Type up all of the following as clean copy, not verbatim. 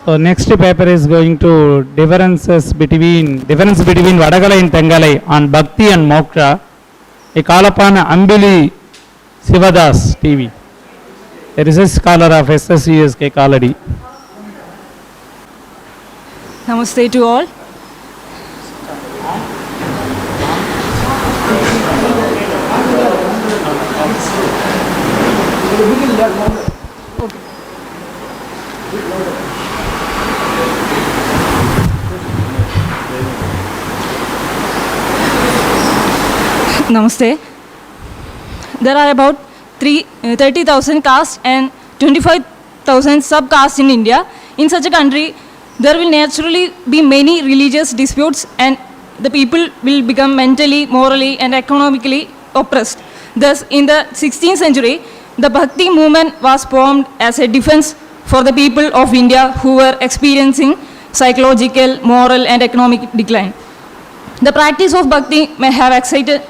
So next paper is going to difference between Vadagalai and Tengalai on Bhakti and Moksha. A call upon Ambili Sivadas TV, a research scholar of SSUSK Kaladi. Namaste to all. Namaste. There are about 30,000 castes and 25,000 subcastes in India. In such a country, there will naturally be many religious disputes and the people will become mentally, morally and economically oppressed. Thus, in the 16th century, the Bhakti movement was formed as a defense for the people of India who were experiencing psychological, moral and economic decline. The practice of Bhakti may have existed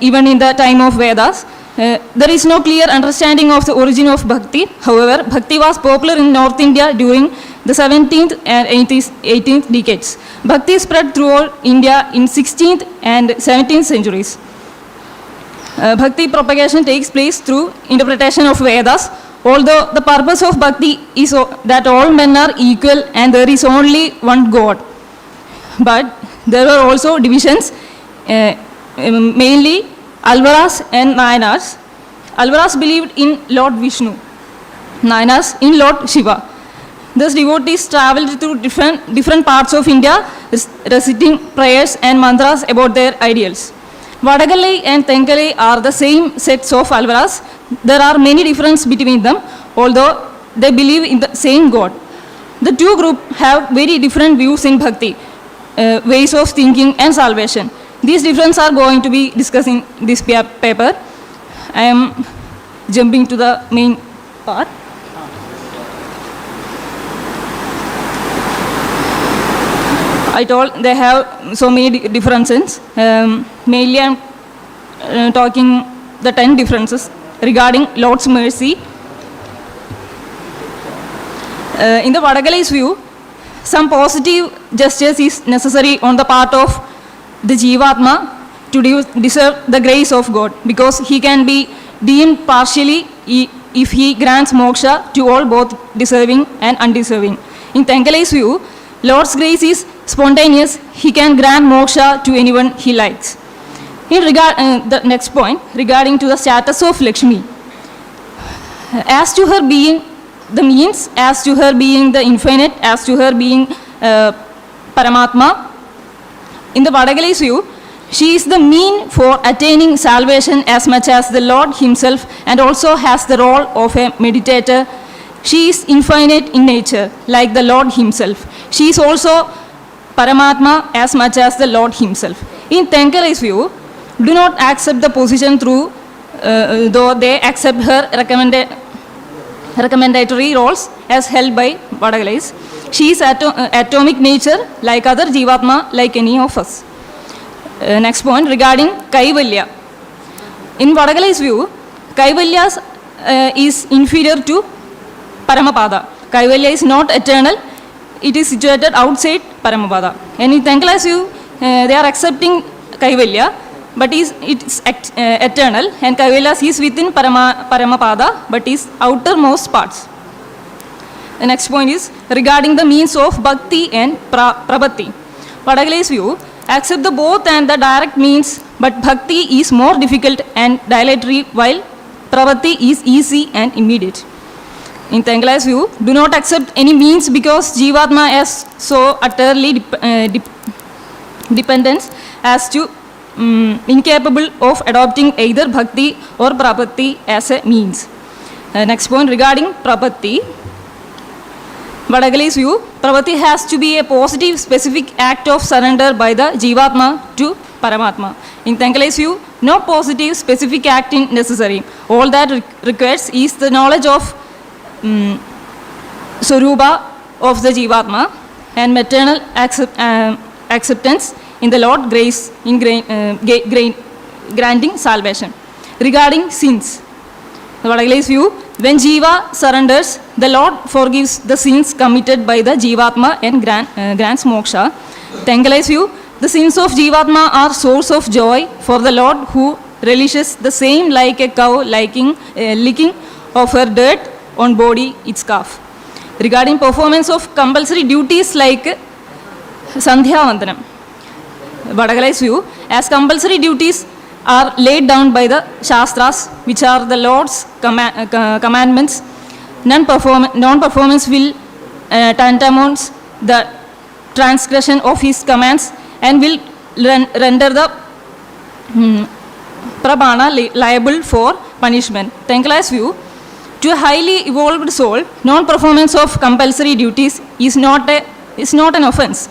even in the time of Vedas. There is no clear understanding of the origin of Bhakti. However, Bhakti was popular in North India during the 17th and 18th decades. Bhakti spread throughout India in 16th and 17th centuries. Bhakti propagation takes place through interpretation of Vedas. Although the purpose of Bhakti is that all men are equal and there is only one God. But there were also divisions, mainly Alvaras and Nayanars. Alvaras believed in Lord Vishnu, Nayanars in Lord Shiva. Thus devotees travelled to different parts of India reciting prayers and mantras about their ideals. Vadagalai and Tengalai are the same sets of Alvaras. There are many differences between them, although they believe in the same God. The two groups have very different views in Bhakti, ways of thinking and salvation. These differences are going to be discussed in this paper. I am jumping to the main part. I told they have so many differences. Mainly I am talking the 10 differences regarding Lord's mercy. In the Vadagalai's view, some positive gestures is necessary on the part of the Jivatma to deserve the grace of God, because he can be deemed partially if he grants moksha to all, both deserving and undeserving. In Tengalai's view, Lord's grace is spontaneous. He can grant moksha to anyone he likes. In regard, the next point regarding to the status of Lakshmi, as to her being the means, as to her being the infinite, as to her being Paramatma. In the Vadagalai's view, she is the mean for attaining salvation as much as the Lord himself, and also has the role of a meditator. She is infinite in nature, like the Lord himself. She is also Paramatma as much as the Lord himself. In Tengalai's view, do not accept the position through, though they accept her recommendatory roles as held by Vadagalais. She is atomic nature, like other Jivatma, like any of us. Next point regarding Kaivalya. In Vadagalai's view, Kaivalya is inferior to Paramapada. Kaivalya is not eternal, it is situated outside Paramapada. And in Tengalai's view, they are accepting Kaivalya, but it is eternal, and Kaivalya is within Paramapada, but is outermost parts. The next point is regarding the means of Bhakti and Prabhati. Vadagalai's view accept the both and the direct means, but Bhakti is more difficult and dilatory, while Prabhati is easy and immediate. In Tengalai's view, do not accept any means because Jivatma is so utterly dependent as to incapable of adopting either Bhakti or Prabhati as a means. Next point regarding Prabhati. Vadagalai's view, Prabhati has to be a positive specific act of surrender by the Jivatma to Paramatma. In Tengalai's view, no positive specific act is necessary. All that requires is the knowledge of Swarupa of the Jivatma and maternal acceptance in the Lord grace in granting salvation. Regarding sins, Vadagalai's view, When Jiva surrenders, the Lord forgives the sins committed by the Jivatma and grants moksha. Tengalai's view, the sins of Jivatma are source of joy for the Lord, who relishes the same like a cow licking of her dirt on body its calf. Regarding performance of compulsory duties like Sandhya Vandanam, Vadagalai's view, as compulsory duties are laid down by the Shastras, which are the Lord's commandments, non-performance will tantamount the transgression of his commands and will render the Prabhana liable for punishment. Tenkalai's view, to a highly evolved soul, non-performance of compulsory duties is not an offense,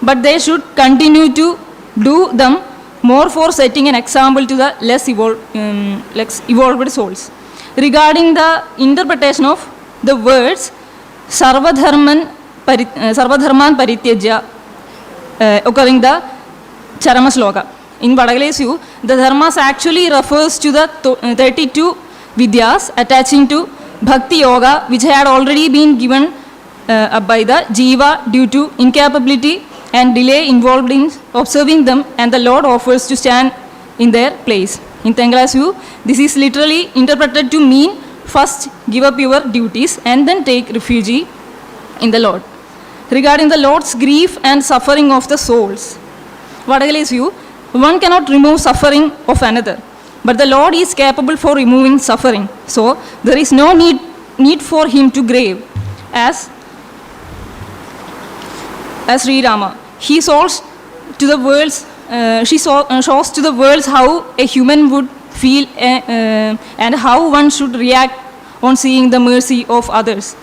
but they should continue to do them more for setting an example to the less evolved souls. Regarding the interpretation of the words Sarvadharman Parityajya occurring the Charama Sloka. In Vadagalai's view, the dharmas actually refers to the 32 vidyas attaching to Bhakti Yoga, which had already been given up by the Jiva due to incapability and delay involved in observing them, and the Lord offers to stand in their place. In Tengalai's view, this is literally interpreted to mean first give up your duties and then take refuge in the Lord. Regarding the Lord's grief and suffering of the souls, Vadagalai's view, one cannot remove suffering of another, but the Lord is capable for removing suffering. So there is no need for him to grieve. As Sri Rama, he shows to the worlds how a human would feel and how one should react on seeing the mercy of others.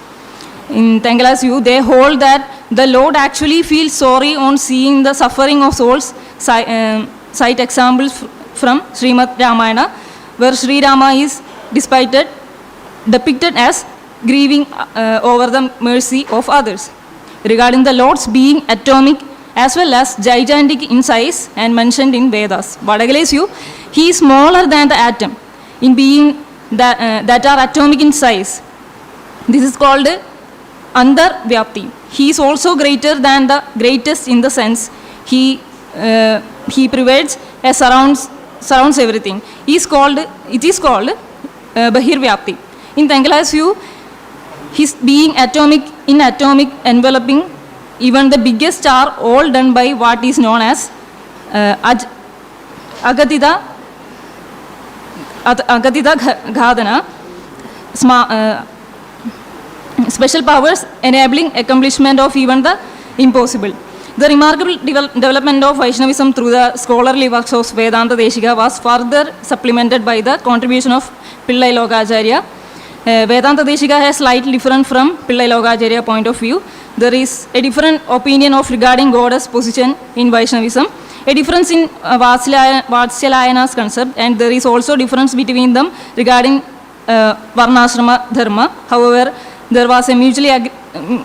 In Tengalai's view, they hold that the Lord actually feels sorry on seeing the suffering of souls. Cite examples from Srimad Ramayana, where Sri Rama is depicted as grieving over the mercy of others. Regarding the Lord's being atomic as well as gigantic in size and mentioned in Vedas, Vadagalai's view, he is smaller than the atom in being that are atomic in size. This is called Andar Vyapti. He is also greater than the greatest in the sense he pervades and surrounds everything. It is called Bahir Vyapti. In Tengalai's view, his being atomic enveloping even the biggest star, all done by what is known as Agatita Ghadana, special powers enabling accomplishment of even the impossible. The remarkable development of Vaishnavism through the scholarly works of Vedanta Deshika was further supplemented by the contribution of Pillai Lokacharya. Vedanta Deshika has slightly different from Pillai Lokacharya point of view. There is a different opinion of regarding Goddess position in Vaishnavism, a difference in Vatsalayana's concept, and there is also difference between them regarding Varnashrama Dharma. However, there was a mutually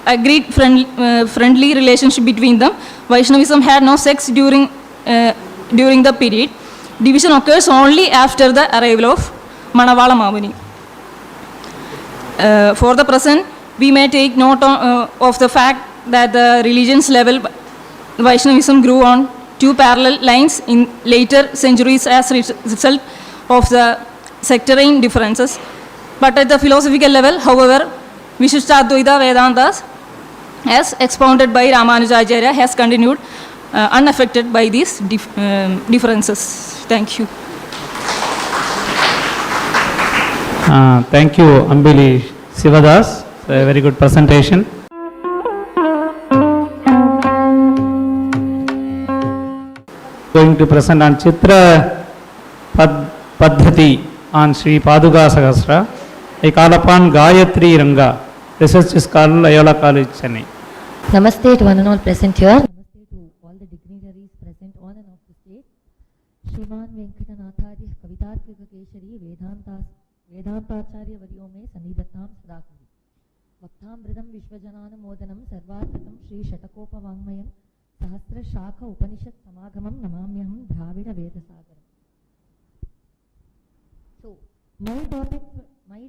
agreed friendly relationship between them. Vaishnavism had no sex during the period. Division occurs only after the arrival of Manavala Mavuni. For the present, we may take note of the fact that the religion's level Vaishnavism grew on two parallel lines in later centuries as a result of the sectarian differences. But at the philosophical level, however, Vishishtadvaita Vedantas, as expounded by Ramanujacharya, has continued unaffected by these differences. Thank you. Thank you, Ambili Sivadas. A very good presentation. Going to present on Chitra Paddhati on Sri Paduka Sahasra. I call upon Gayatri Ranga, Research Scholar, Loyola College, Chennai. Namaste to one and all present here. Namaste to all the dignitaries present on and off the stage. Shriman Venkatanatharya Kavitarthika Keshari Vedantacharya Varyo me Sanidhattam Sadakami. Vaktam Bridam Vishwajanana Modanam Sarvarthatam Shri Shatakopa Vangmayam Sahasra Shaka Upanishad Samagamam Namamyaham Dravida Vedasagaram. So, my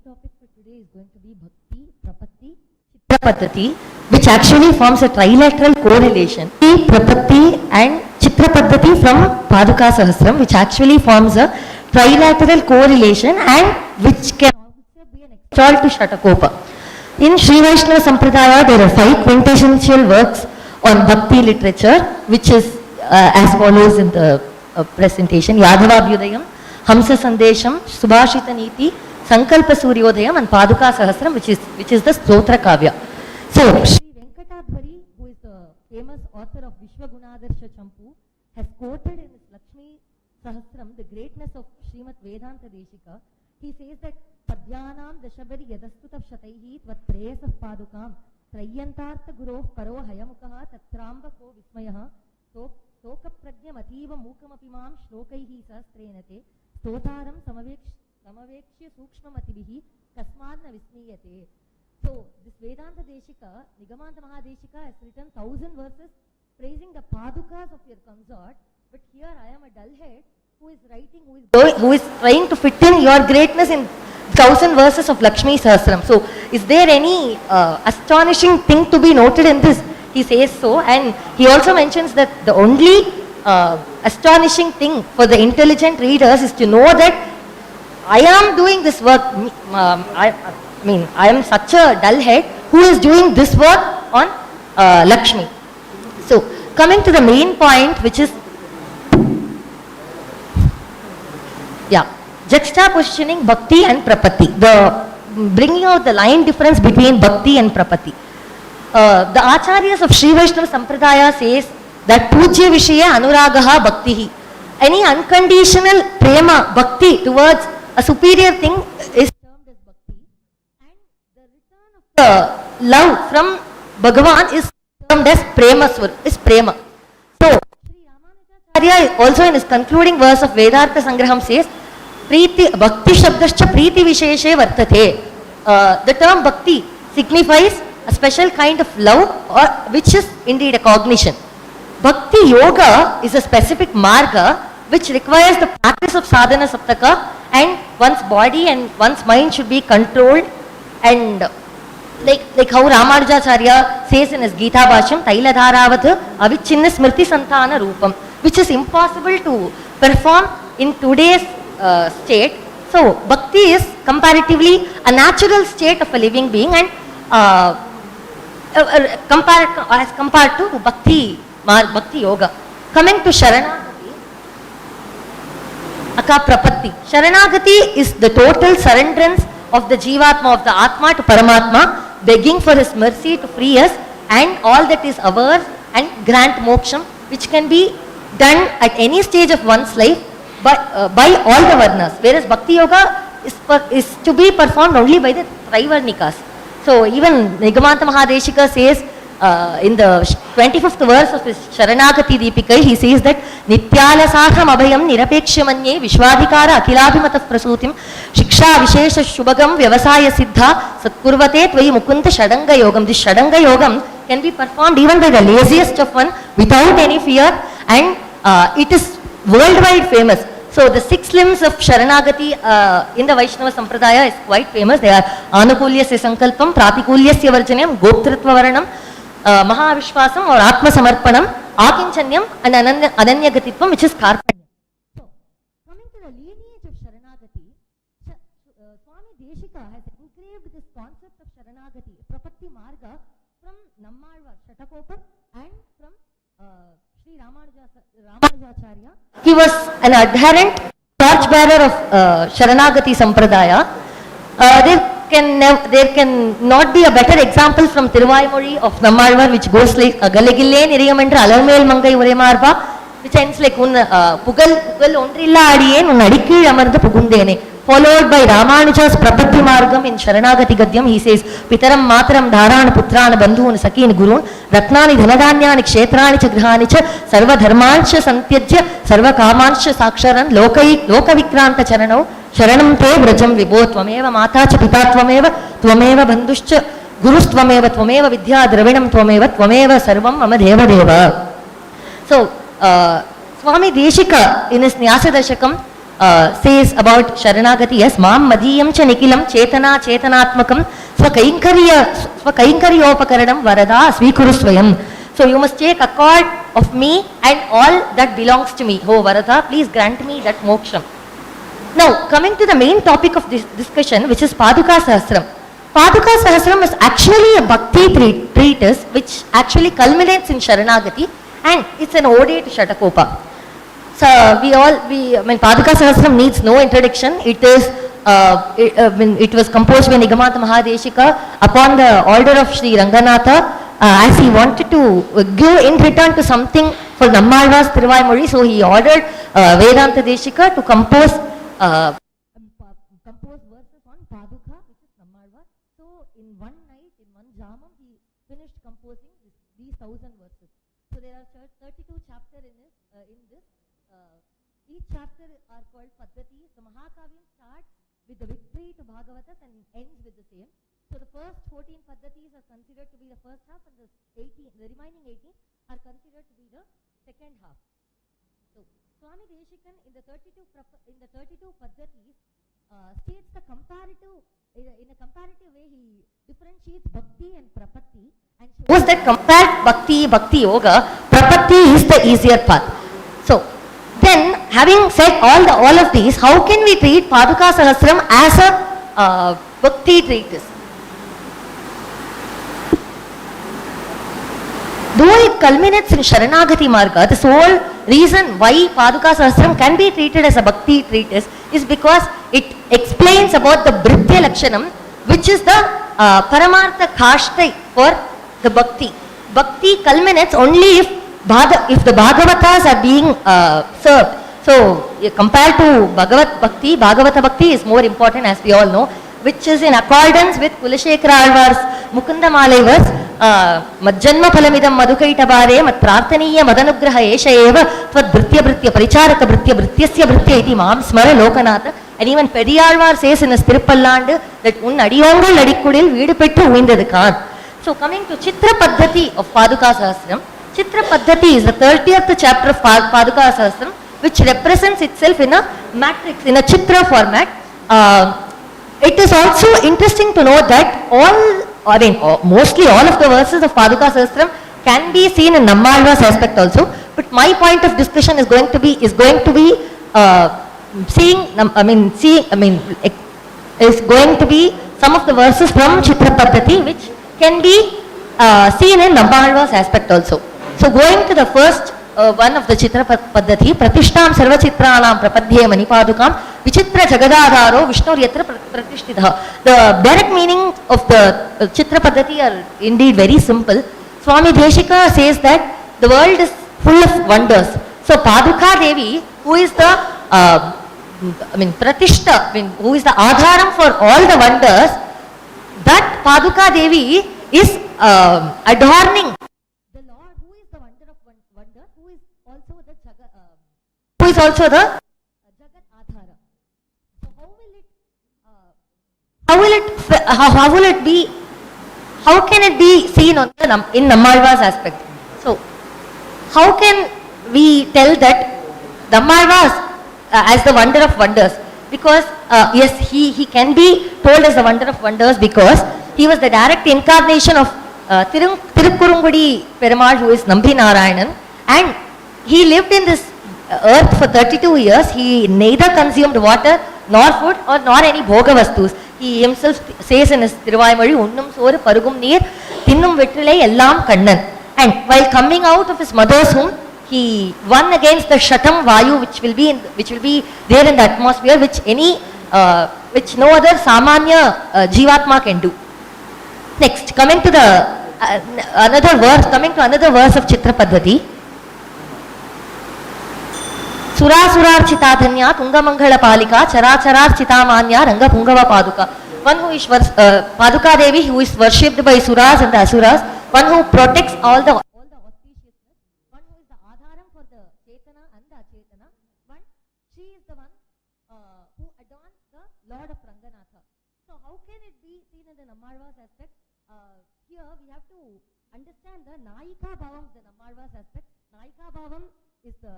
topic for today is going to be Bhakti, Prapatti, Chitra Paddhati, which actually forms a trilateral correlation. Prapatti and Chitra Paddhati from Paduka Sahasram, which actually forms a trilateral correlation and which can also be an extol to Shatakopa. In Sri Vaishnava Sampradaya, there are 5 quintessential works on Bhakti literature, which is as follows in the presentation: Yadavabhyudayam, Hamsa Sandesham, Subhashita Niti, Sankalpa Suryodayam, and Paduka Sahasram, which is the Stotra Kavya. So, Sri Venkatadhari, who is the famous author of Vishwagunadarsha Champu, has quoted in his Lakshmi Sahasram the greatness of Srimad Vedanta Deshika. He says that Padyanam Dashabari Yadastuta Shataihi Tvat Preyasah Padukam Trayantartha Guroh Karo Hayamukaha Tatramba Ko Vismayaha Stoka Pragyam Ativa Mukamapimam Shlokaihi Sastrenate Stotaram Samavekshya Sukshmamatibihi Kasmadna Vismiyate. So, this Vedanta Deshika, Nigamanta Mahadeshika, has written 1000 verses praising the Padukas of your consort, but here I am a dullhead who is writing, who is trying to fit in your greatness in 1000 verses of Lakshmi Sahasram. So, is there any astonishing thing to be noted in this? He says so, and he also mentions that the only astonishing thing for the intelligent readers is to know that I am doing this work. I am such a dullhead who is doing this work on Lakshmi. So, coming to the main point, which is juxtapositioning Bhakti and Prapatti, bringing out the line difference between Bhakti and Prapatti. The Acharyas of Sri Vaishnava Sampradaya says that Pujya Vishaya Anuragaha Bhaktihi. Any unconditional prema, bhakti towards a superior thing is termed as Bhakti, and the return of the love from Bhagavan is termed as Prema. So, Sri Ramanujacharya also in his concluding verse of Vedartha Sangraham says, Bhakti Shabdascha Preeti Visheshe Vartate. The term Bhakti signifies a special kind of love, which is indeed a cognition. Bhakti Yoga is a specific marga which requires the practice of sadhana saptaka, and one's body and one's mind should be controlled, and like how Ramanujacharya says in his Gita Bhashyam, Tailadharavat Avichinna Smriti Santana Rupam, which is impossible to perform in today's state. So, Bhakti is comparatively a natural state of a living being, and as compared to Bhakti Yoga. Coming to Sharanagati, Aka Prapatti. Sharanagati is the total surrenderance of the Jivatma, of the Atma to Paramatma, begging for his mercy to free us and all that is ours and grant moksham, which can be done at any stage of one's life by all the varnas, whereas Bhakti Yoga is to be performed only by the Trivarnikas. So even Nigamanta Mahadeshika says in the 25th verse of his Sharanagati Deepika, he says that Nityala Sakham Abhayam Nirapekshamanye Vishwadhikara Akilabhimata Prasutim Shiksha Vishesha Shubhagam Vyavasaya Siddha Satkurvate Tvai Mukunda Shadanga Yogam. This Shadanga Yogam can be performed even by the laziest of one without any fear, and it is worldwide famous. So the 6 limbs of Sharanagati in the Vaishnava Sampradaya is quite famous. They are Anukulyasya Sankalpam, Pratikulyasya Varjanam, Goptritva Varanam, Mahavishwasam or Atma Samarpanam, Akinchanyam, and Ananyagatitvam, which is Karpanyam. So, coming to the lineage of Sharanagati, Swami Deshika has engraved this concept of Sharanagati, Prapatti Marga, from Nammalvar, Shatakopa, and from Sri Ramanujacharya. He was an adherent torchbearer of Sharanagati Sampradaya. There can not be a better example from Thiruvaimozhi of Nammalvar, which goes like Galegille Niriyamendra Alarmel Mangai Uremarva, which ends like Pugal Ondrilla Adiyen Unadikil Amartha Pugundene. Followed by Ramanuja's Prapatti Margam in Sharanagati Gadyam, he says, Pitaram Mataram Dharana Putrana Bandhun Sakin Gurun Ratnani Dhanadanyani Kshetrani Chagrahani Cha Sarva Dharmancha Santyajya Sarva Kamancha Saksharan Lokavikranta Charanau Sharanam Te Vrajam Vibho Tvameva Mata Cha Pita Tvameva Tvameva Bandhuscha Gurus Tvameva Tvameva Vidya Dravinam Tvameva Tvameva Sarvam Mama Deva Deva. So, Swami Deshika in his Nyasa Dashakam says about Sharanagati, yes, Mam Madhiyam cha Nikilam Chetana Chetanatmakam Swakainkaryopakaranam Varada Svikurusvayam. So you must take accord of me and all that belongs to me. Oh Varada, please grant me that moksham. Now, coming to the main topic of this discussion, which is Paduka Sahasram. Paduka Sahasram is actually a bhakti treatise which actually culminates in Sharanagati, and it's an ode to Shatakopa. So Paduka Sahasram needs no introduction. It was composed by Nigamata Mahadeshika upon the order of Sri Ranganatha, as he wanted to give in return to something for Nammalvar's Thiruvaimozhi, so he ordered Vedanta Deshika to compose verses on Paduka, which is Nammalvar. So in one night, in one jamam, he finished composing these 1000 verses. So there are 32 chapters in this. Each chapter are called Paddhatis. The Mahakavyam starts with the victory to Bhagavatas and ends with the same. So the first 14 Paddhatis are considered to be the first half, and the remaining 18 are considered to be the second half. So Swami Deshikan in the 32 Paddhatis states the comparative, in a comparative way he differentiates Bhakti and Prapatti and shows that compared Bhakti Yoga, Prapatti is the easier path. So then, having said all of these, how can we treat Paduka Sahasram as a Bhakti treatise? Though it culminates in Sharanagati Marga, the sole reason why Paduka Sahasram can be treated as a Bhakti treatise is because it explains about the Bhritya Lakshanam, which is the Paramartha Kashtai for the Bhakti. Bhakti culminates only if the Bhagavatas are being served. So, compared to Bhagavata Bhakti is more important, as we all know, which is in accordance with Kulashekara Alvar's Mukunda Malai verse, Majjanma Phalamidam Madhukaitabare Mat Prarthaniya Madanugraha Esha Eva Tvad Bhritya Paricharaka Bhrityasya Bhritya Iti Maam Smara Lokanatha. And even Pediyalvar says in his Tirupallandu that Un Adiyongal Adikudil Veedu Pettu Uindadukkan. So, coming to Chitra Paddhati of Paduka Sahasram, Chitra Paddhati is the 30th chapter of Paduka Sahasram, which represents itself in a matrix, in a Chitra format. It is also interesting to know that mostly all of the verses of Paduka Sahasram can be seen in Nammalvar's aspect also. But my point of discussion is going to be some of the verses from Chitra Paddhati, which can be seen in Nammalvar's aspect also. So going to the first one of the Chitra Paddhati, Pratishtam Sarva Chitranam Prapadhye Manipadukam Vichitra Jagadadharo Vishnur Yatra Pratishtitha. The direct meaning of the Chitra Paddhati are indeed very simple. Swami Deshika says that the world is full of wonders. So Paduka Devi, who is the Pratishta, who is the Adharam for all the wonders, that Paduka Devi is adorning the Lord, who is the wonder of wonder, who is also the Jagat Adhara. So how can it be seen in Nammalvar's aspect? So how can we tell that Nammalvar as the wonder of wonders? Because yes, he can be told as the wonder of wonders because he was the direct incarnation of Tirukkurungudi Perumal, who is Nambi Narayanan, and he lived in this earth for 32 years. He neither consumed water nor food nor any bhoga vastus. He himself says in his Thiruvaimozhi, Unnum Soru Parugum Neer Thinnum Vettilai Ellam Kannan. And while coming out of his mother's womb, he won against the Shatam Vayu, which will be there in the atmosphere, which no other Samanya Jivatma can do. Next, coming to another verse of Chitra Paddhati. Surarchitadhanya Tungamangala Palika Charachararchitamanya Ranga Pungava Paduka. One who is Paduka Devi, who is worshipped by Suras and the Asuras, one who protects all the auspiciousness, one who is the Adharam for the Chetana and the Achetana, she is the one who adorns the Lord of Ranganatha. So how can it be seen in the Nammalvar's aspect? Here we have to understand the Nayika Bhavam of the Nammalvar's aspect. Nayika Bhavam is the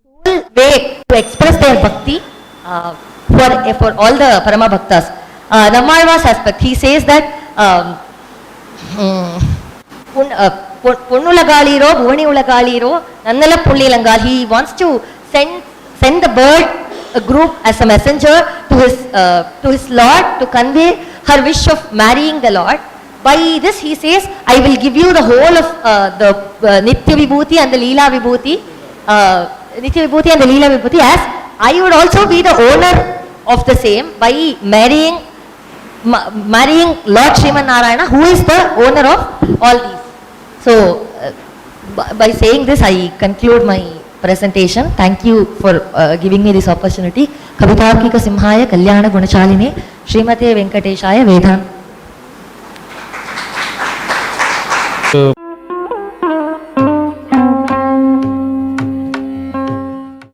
sole way to express the sincere bhakti for all the Parama Bhaktas. Nammalvar's aspect, he says that Punnulagaliro, Bhuvani Ulagaliro, Nannala Pullilangal, he wants to send the bird group as a messenger to his Lord to convey her wish of marrying the Lord. By this he says, I will give you the whole of the Nitya Vibhuti and the Leela Vibhuti, as I would also be the owner of the same by marrying Lord Sriman Narayana, who is the owner of all these. So by saying this, I conclude my presentation. Thank you for giving me this opportunity. Kavitarkika Simhaya Kalyana Gunachaline Srimate Venkateshaya Vedant.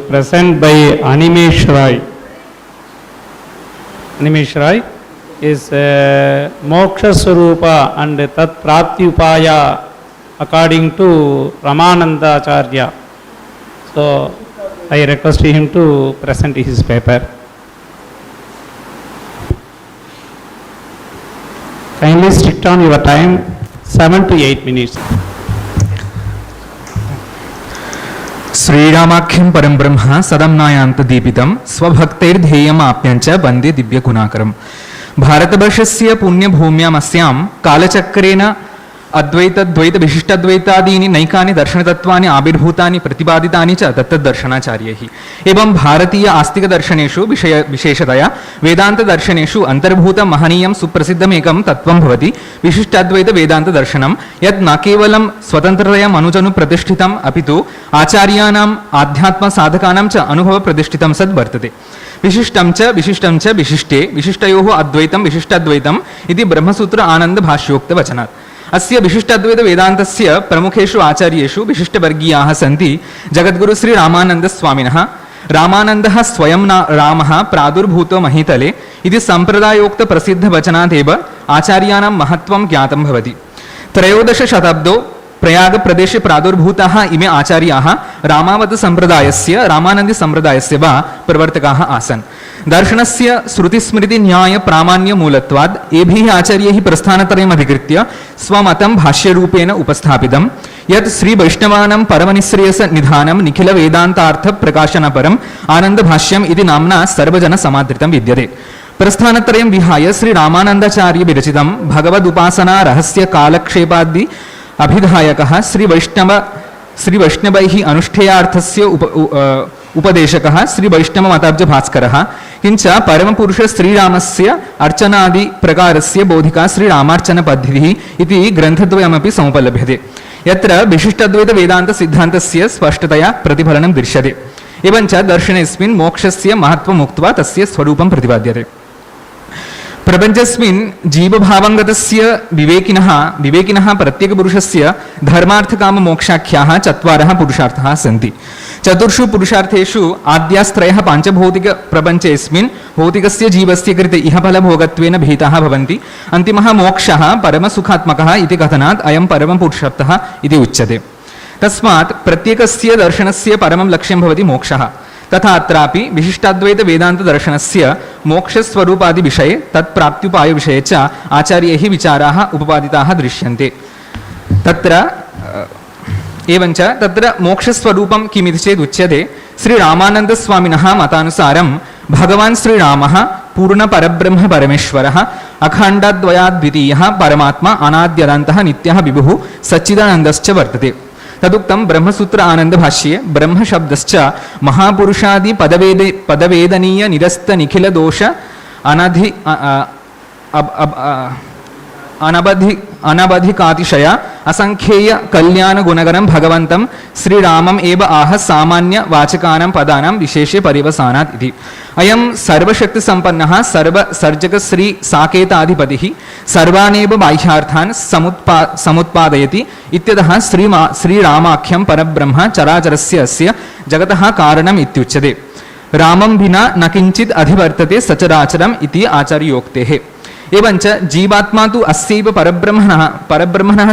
Present by Animesh Rai. Animesh Rai is Moksha Swarupa and Tat Prapti Upaya according to Ramananda Acharya. So I request him to present his paper. Kindly stick on your time, 7 to 8 minutes. श्रीरामाख्यं परम ब्रह्म सदम्नायांत दीपितं स्वभक्तैर्ध्येयम् आप्यञ्च वन्दे दिव्यगुणाकरम्। भारतवर्षस्य पुण्यभूम्यामस्यां कालचक्रेण अद्वैत द्वैत विशिष्टाद्वैतादीनि नैकानि दर्शनतत्त्वानि आविर्भूतानि प्रतिपादितानि च तत्तद्दर्शनाचार्यैः। एवं भारतीय आस्तिकदर्शनेषु विशेषतया वेदान्तदर्शनेषु अन्तर्भूतं महनीयं सुप्रसिद्धमेकं तत्त्वं भवति विशिष्टाद्वैत वेदान्तदर्शनं, यत् न केवलं स्वतन्त्रतया मनुजनु प्रतिष्ठितम् अपितु आचार्याणाम् आध्यात्मसाधकानां च अनुभवप्रतिष्ठितं सद् वर्तते। विशिष्टं च विशिष्टे विशिष्टयोः अद्वैतं विशिष्टाद्वैतम् इति ब्रह्मसूत्र आनन्दभाष्योक्तवचनात्। अस्य विशिष्टाद्वैत वेदान्तस्य प्रमुखेषु आचार्येषु विशिष्टवर्गीयाः सन्ति जगद्गुरु श्री रामानन्दस्वामिनः। रामानन्दः स्वयं रामः प्रादुर्भूतो महीतले इति सम्प्रदायोक्त प्रसिद्धवचनादेव आचार्याणां महत्त्वं ज्ञातं भवति। त्रयोदश शताब्दौ प्रयागप्रदेशे प्रादुर्भूताः इमे आचार्याः रामावतसम्प्रदायस्य रामानन्दसम्प्रदायस्य वा प्रवर्तकाः आसन्। दर्शनस्य श्रुतिस्मृतिन्यायप्रामाण्यमूलत्वाद् एभिः आचार्यैः प्रस्थानत्रयम् अधिकृत्य स्वमतं भाष्यरूपेण उपस्थापितं, यत् श्रीवैष्णवानां परमनिःश्रेयसनिधानं निखिलवेदान्तार्थप्रकाशनपरम् आनन्दभाष्यम् इति नाम्ना सर्वजनसमादृतं विद्यते। प्रस्थानत्रयं विहाय श्रीरामानन्दाचार्यविरचितं भगवदुपासना रहस्य कालक्षेपादि अभिधायकः श्रीवैष्णवैः अनुष्ठेयार्थस्य उपदेशकः श्रीवैष्णवमताब्जभास्करः, किञ्च परमपुरुष श्रीरामस्य अर्चनादि प्रकारस्य बोधिका श्रीरामार्चनपद्धतिः इति ग्रन्थद्वयमपि समुपलभ्यते, यत्र विशिष्टाद्वैतवेदान्तसिद्धान्तस्य स्पष्टतया प्रतिफलनं दृश्यते। एवञ्च दर्शनेऽस्मिन् मोक्षस्य महत्त्वम् उक्त्वा तस्य स्वरूपं प्रतिपाद्यते। प्रपञ्चस्मिन् जीवभावङ्गतस्य विवेकिनः प्रत्येकपुरुषस्य धर्मार्थकाममोक्षाख्याः चत्वारः पुरुषार्थाः सन्ति। चतुर्षु पुरुषार्थेषु आद्यास्त्रयः पाञ्चभौतिकप्रपञ्चेऽस्मिन् भौतिकस्य जीवस्य कृते इहफलभोगत्वेन भीताः भवन्ति। अन्तिमः मोक्षः परमसुखात्मकः इति कथनात् अयं परमपुरुषार्थः इति उच्यते। तस्मात् प्रत्येकस्य दर्शनस्य परमं लक्ष्यं भवति मोक्षः। तथा अत्रापि विशिष्टाद्वैतवेदान्तदर्शनस्य मोक्षस्वरूपादिविषये तत्प्राप्त्युपायविषये च आचार्यैः विचाराः उपपादिताः दृश्यन्ते। एवञ्च तत्र मोक्षस्वरूपं किमिति चेत् उच्यते, श्रीरामानन्दस्वामिनः मतानुसारं भगवान् श्रीरामः पूर्णपरब्रह्म परमेश्वरः अखण्डद्वयाद्वितीयः परमात्मा अनाद्यनन्तः नित्यः विभुः सच्चिदानन्दश्च वर्तते। तदुक्तं ब्रह्मसूत्र आनन्दभाष्ये ब्रह्मशब्दश्च महापुरुषादि पदवेदनीय निरस्त निखिल दोष अनवधिकातिशय असंख्येय कल्याण गुणगणं भगवन्तं श्रीरामम् एव आह सामान्य वाचकानां पदानां विशेषे परिवसानात् इति। अयं सर्वशक्तिसम्पन्नः सर्वसर्जक श्री साकेताधिपतिः सर्वानेव बाह्यार्थान् समुत्पादयति इत्यतः श्रीरामाख्यं परब्रह्म चराचरस्य अस्य जगतः कारणम् इत्युच्यते। रामं विना न किञ्चित् अधिवर्तते सचराचरम् इति आचार्योक्तेः। एवञ्च जीवात्मा तु अस्यैव परब्रह्मणः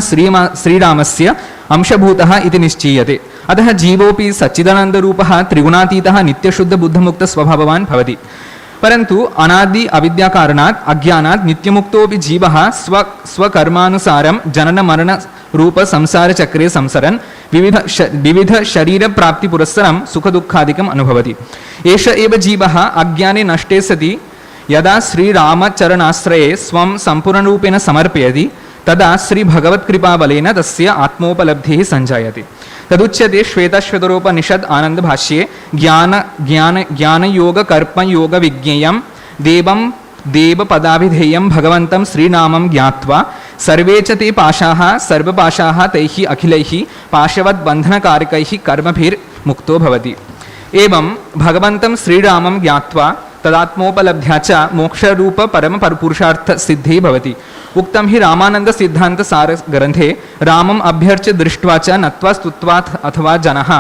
श्रीरामस्य अंशभूतः इति निश्चीयते। अतः जीवोऽपि सच्चिदानन्दरूपः त्रिगुणातीतः नित्यशुद्धबुद्धमुक्तस्वभाववान् भवति। परन्तु अनादि अविद्याकारणात् अज्ञानात् नित्यमुक्तोऽपि जीवः स्वकर्मानुसारं जननमरणरूपसंसारचक्रे संसरन् विविध शरीरप्राप्तिपुरस्सरं सुखदुःखादिकम् अनुभवति। एष एव जीवः अज्ञाने नष्टे सति यदा श्रीरामचरणाश्रये स्वं सम्पूर्णरूपेण समर्पयति तदा श्रीभगवत्कृपाबलेन तस्य आत्मोपलब्धिः सञ्जायते। तदुच्यते श्वेताश्वतरोपनिषद् आनन्दभाष्ये ज्ञानयोगकर्मयोगविज्ञेयं देवपदाभिधेयं भगवन्तं श्रीनामं ज्ञात्वा सर्वे च ते पाशाः सर्वपाशाः तैः अखिलैः पाशवद्बन्धनकारकैः कर्मभिर्मुक्तो भवति। एवं भगवन्तं श्रीरामं ज्ञात्वा तदात्मोपलब्ध्या च मोक्षरूप परमपुरुषार्थसिद्धिः भवति। उक्तं हि रामानन्दसिद्धान्तसारग्रन्थे रामम् अभ्यर्च्य दृष्ट्वा च नत्वा स्तुत्वा अथवा जनः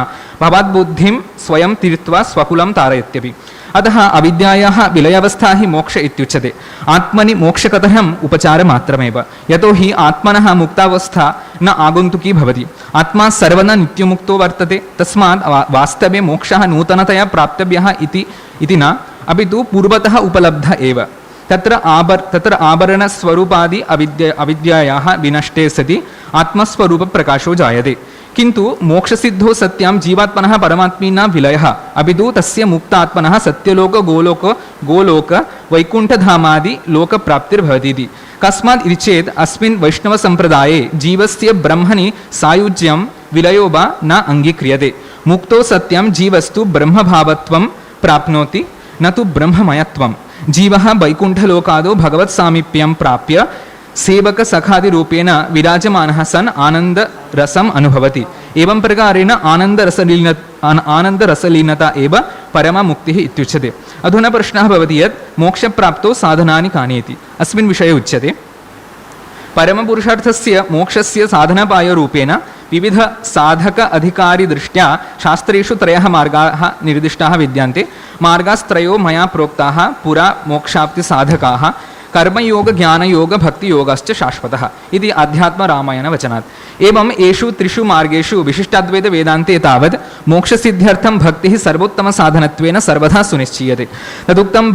भवद्बुद्धिं स्वयं तीर्त्वा स्वकुलं तारयत्यपि। अतः अविद्यायाः विलयावस्था हि मोक्ष इत्युच्यते। आत्मनि मोक्षकथनम् उपचारमात्रमेव, यतो हि आत्मनः मुक्तावस्था न आगन्तुकी भवति। आत्मा सर्वदा नित्यमुक्तो वर्तते, तस्मात् वास्तवे मोक्षः नूतनतया प्राप्तव्यः इति न, अपि तु पूर्वतः उपलब्ध एव। तत्र आवरणस्वरूपादि अविद्यायाः विनष्टे सति आत्मस्वरूपप्रकाशो जायते। किन्तु मोक्षसिद्धो सत्यां जीवात्मनः परमात्मीन विलयः, अपि तु तस्य मुक्तात्मनः सत्यलोक गोलोक वैकुण्ठधामादि लोकप्राप्तिर्भवतीति। कस्मात् इति चेत् अस्मिन् वैष्णवसम्प्रदाये जीवस्य ब्रह्मणि सायुज्यं विलयो वा न अङ्गीक्रियते। मुक्तो सत्यं जीवस्तु ब्रह्मभावत्वं प्राप्नोति न तु ब्रह्ममयत्वं। जीवः वैकुण्ठलोकादो भगवत्सामीप्यं प्राप्य सेवकसखादिरूपेण विराजमानः सन् आनन्दरसम् अनुभवति। एवं प्रकारेण आनन्दरसलीनता एव परममुक्तिः इत्युच्यते। अधुना प्रश्नः भवति यत् मोक्षप्राप्तौ साधनानि कानि इति। अस्मिन् विषये उच्यते परमपुरुषार्थस्य मोक्षस्य साधनपायरूपेण विविध साधक अधिकारी दृष्ट्या शास्त्रेषु त्रयः मार्गाः निर्दिष्टाः विद्यन्ते। मार्गास्त्रयो मया प्रोक्ताः पुरा मोक्षाप्तिसाधकाः कर्मयोग ज्ञानयोग भक्तियोगश्च शाश्वतः इति अध्यात्मरामायणवचनात्। एवं येषु त्रिषु मार्गेषु विशिष्टाद्वैतवेदान्ते तावत् मोक्षसिद्ध्यर्थं भक्तिः सर्वोत्तमसाधनत्वेन सर्वदा सुनिश्चीयते। तदुक्तं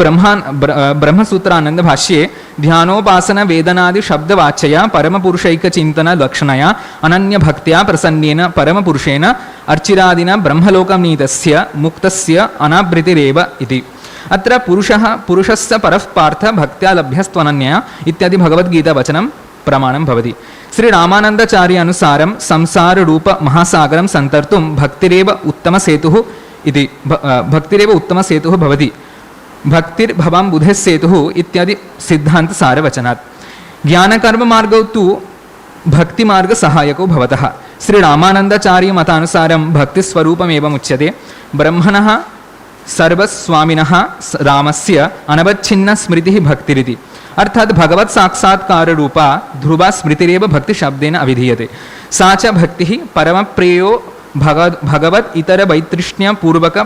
ब्रह्मसूत्रानन्दभाष्ये ध्यानोपासनवेदनादिशब्दवाच्यया परमपुरुषैकचिन्तनलक्षणया अनन्यभक्त्या प्रसन्नेन परमपुरुषेण अर्चिरादिना ब्रह्मलोकनीतस्य मुक्तस्य अनावृतिरेव इति। अत्र पुरुषस्य परः पार्थ भक्त्या लभ्यस्त्वनन्यया इत्यादि भगवद्गीतावचनं प्रमाणं भवति। श्रीरामानन्दाचार्य अनुसारं संसाररूपमहासागरं सन्तर्तुं भक्तिरेव उत्तमसेतुः भवति। भक्तिर्भवां बुधेः सेतुः इत्यादि सिद्धान्तसारवचनात्। ज्ञानकर्ममार्गौ तु भक्तिमार्गसहायको भवतः। श्रीरामानन्दाचार्य मतानुसारं भक्तिस्वरूपमेवमुच्यते। ब्रह्मणः सर्वस्वामिनः रामस्य अनवच्छिन्न स्मृतिः भक्तिरिति। अर्थात् भगवत् साक्षात्काररूपा ध्रुवा स्मृतिरेव भक्तिशब्देन अभिधीयते। सा च भक्तिः परमप्रेयो भगवत् इतरवैतृष्ण्यपूर्वक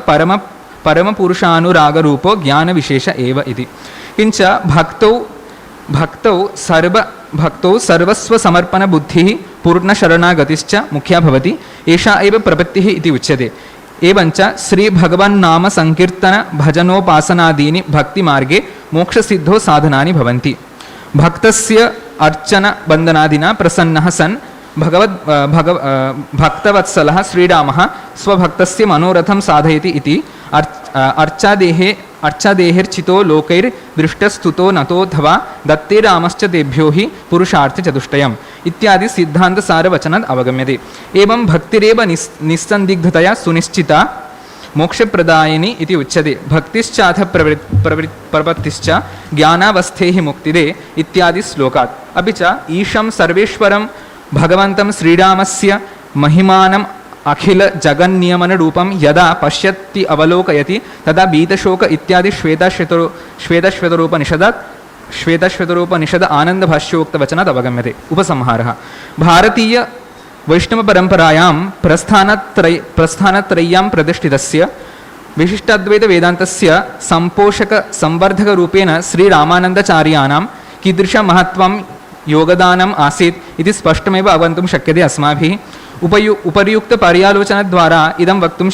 परमपुरुषानुरागरूपो ज्ञानविशेष एव इति। किञ्च भक्तौ सर्वस्वसमर्पणबुद्धिः पूर्णशरणागतिश्च मुख्या भवति। एषा एव प्रपत्तिः इति उच्यते। एवञ्च श्रीभगवन्नाम संकीर्तन भजनोपासनादीनि भक्तिमार्गे मोक्षसिद्धो साधनानि भवन्ति। भक्तस्य अर्चन वन्दनादिना प्रसन्नः सन् भक्तवत्सलः श्रीरामः स्वभक्तस्य मनोरथं साधयति इति। अर्चादेहिर्चितो लोकैर्दृष्टस्तुतो नतोऽथवा दत्ते रामश्च तेभ्यो हि पुरुषार्थचतुष्टयम् इत्यादि सिद्धान्तसारवचनात् अवगम्यते। एवं भक्तिरेव निस्सन्दिग्धतया सुनिश्चिता मोक्षप्रदायिनी इति उच्यते। भक्तिश्चाथ प्रवृत्तिश्च ज्ञानावस्थेः मुक्तिदे इत्यादि श्लोकात्। अपि च ईशं सर्वेश्वरं भगवन्तं श्रीरामस्य महिमानम् अखिल जगन्नियमनरूपं यदा पश्यति अवलोकयति तदा बीतशोक इत्यादि श्वेतश्वेतरोपनिषद आनन्दभाष्योक्तवचनात् अवगम्यते। उपसंहारः। भारतीय वैष्णवपरम्परायां प्रस्थानत्रय्यां प्रतिष्ठितस्य विशिष्टाद्वैतवेदान्तस्य सम्पोषक संवर्धकरूपेण श्रीरामानन्दाचार्याणां कीदृशमहत्त्वं योगदानम् आसीत् इति स्पष्टमेव अवगन्तुं शक्यते अस्माभिः। उपर्युक्तपर्यालोचनद्वारा इदं वक्तुं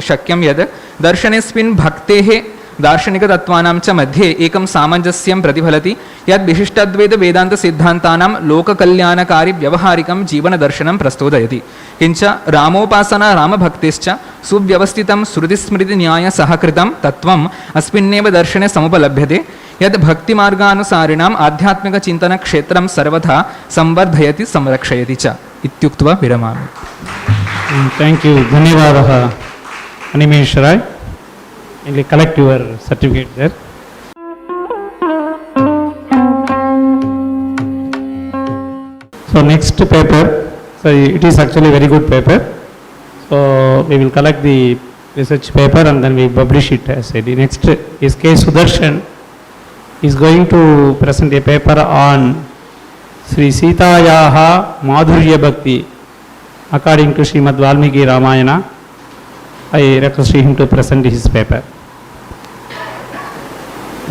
शक्यं यत् दर्शनेऽस्मिन् भक्तेः दार्शनिकतत्त्वानां च मध्ये एकं सामञ्जस्यं प्रतिफलति यत् विशिष्टाद्वैतवेदान्तसिद्धान्तानां लोककल्याणकारि व्यवहारिकं जीवनदर्शनं प्रस्तुतयति। किञ्च रामोपासना रामभक्तिश्च सुव्यवस्थितं श्रुतिस्मृतिन्यायसहकृतं तत्त्वम् अस्मिन्नेव दर्शने समुपलभ्यते यत् भक्तिमार्गानुसारिणाम् आध्यात्मिकचिन्तनक्षेत्रं सर्वथा संवर्धयति संरक्षयति च इत्युक्त्वा विरमामि। Thank you. धन्यवादः Animesh Rai. You collect your certificate there. So next paper, so it is actually a very good paper. So we will collect the research paper and then we publish it as a next is K. Sudarshan is going to present a paper on Sri Sitayaha Madhurya Bhakti according to Srimad Valmiki Ramayana. I request him to present his paper.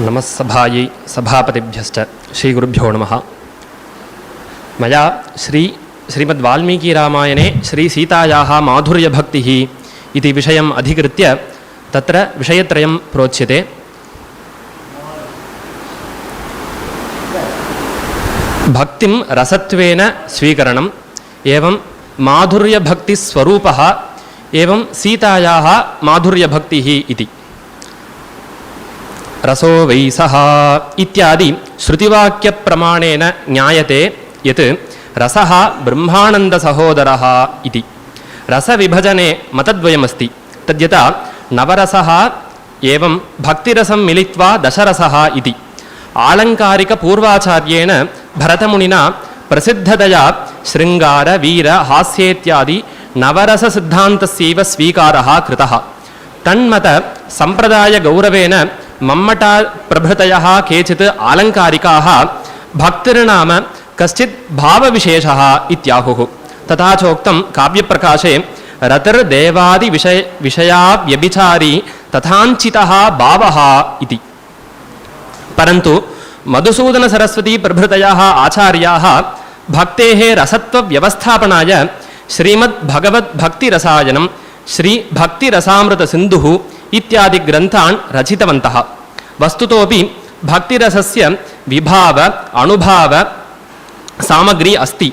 नमस्सभायै सभापतिभ्यश्च श्रीगुरुभ्यो नमः। मया श्रीमद्वाल्मीकिरामायणे श्रीसीतायाः माधुर्यभक्तिः इति विषयम् अधिकृत्य तत्र विषयत्रयं प्रोच्यते। भक्तिं रसत्वेन स्वीकरणम् एवं माधुर्यभक्तिस्वरूपः एवं सीतायाः माधुर्यभक्तिः इति। रसो वै सः इत्यादि श्रुतिवाक्यप्रमाणेन ज्ञायते यत् रसः ब्रह्मानन्दसहोदरः इति। रसविभजने मतद्वयमस्ति। तद्यथा नवरसः एवं भक्तिरसं मिलित्वा दशरसः इति। आलङ्कारिकपूर्वाचार्येण भरतमुनिना प्रसिद्धतया शृङ्गार वीर हास्येत्यादि नवरससिद्धान्तस्यैव स्वीकारः कृतः। तन्मत सम्प्रदायगौरवेन मम्मटा प्रभृतयः केचित् आलङ्कारिकाः भक्तिर्नाम कश्चित् भावविशेषः इत्याहुः। तथा चोक्तं काव्यप्रकाशे रतिर्देवादिविषयाव्यभिचारी तथाञ्चितः भावः इति। परन्तु मधुसूदनसरस्वती प्रभृतयः आचार्याः भक्तेः रसत्वव्यवस्थापनाय श्रीमद्भगवद्भक्तिरसायनं श्रीभक्तिरसामृतसिन्धुः इत्यादि ग्रन्थान् रचितवन्तः। वस्तुतोपि भक्तिरसस्य विभाव अणुभाव सामग्री अस्ति।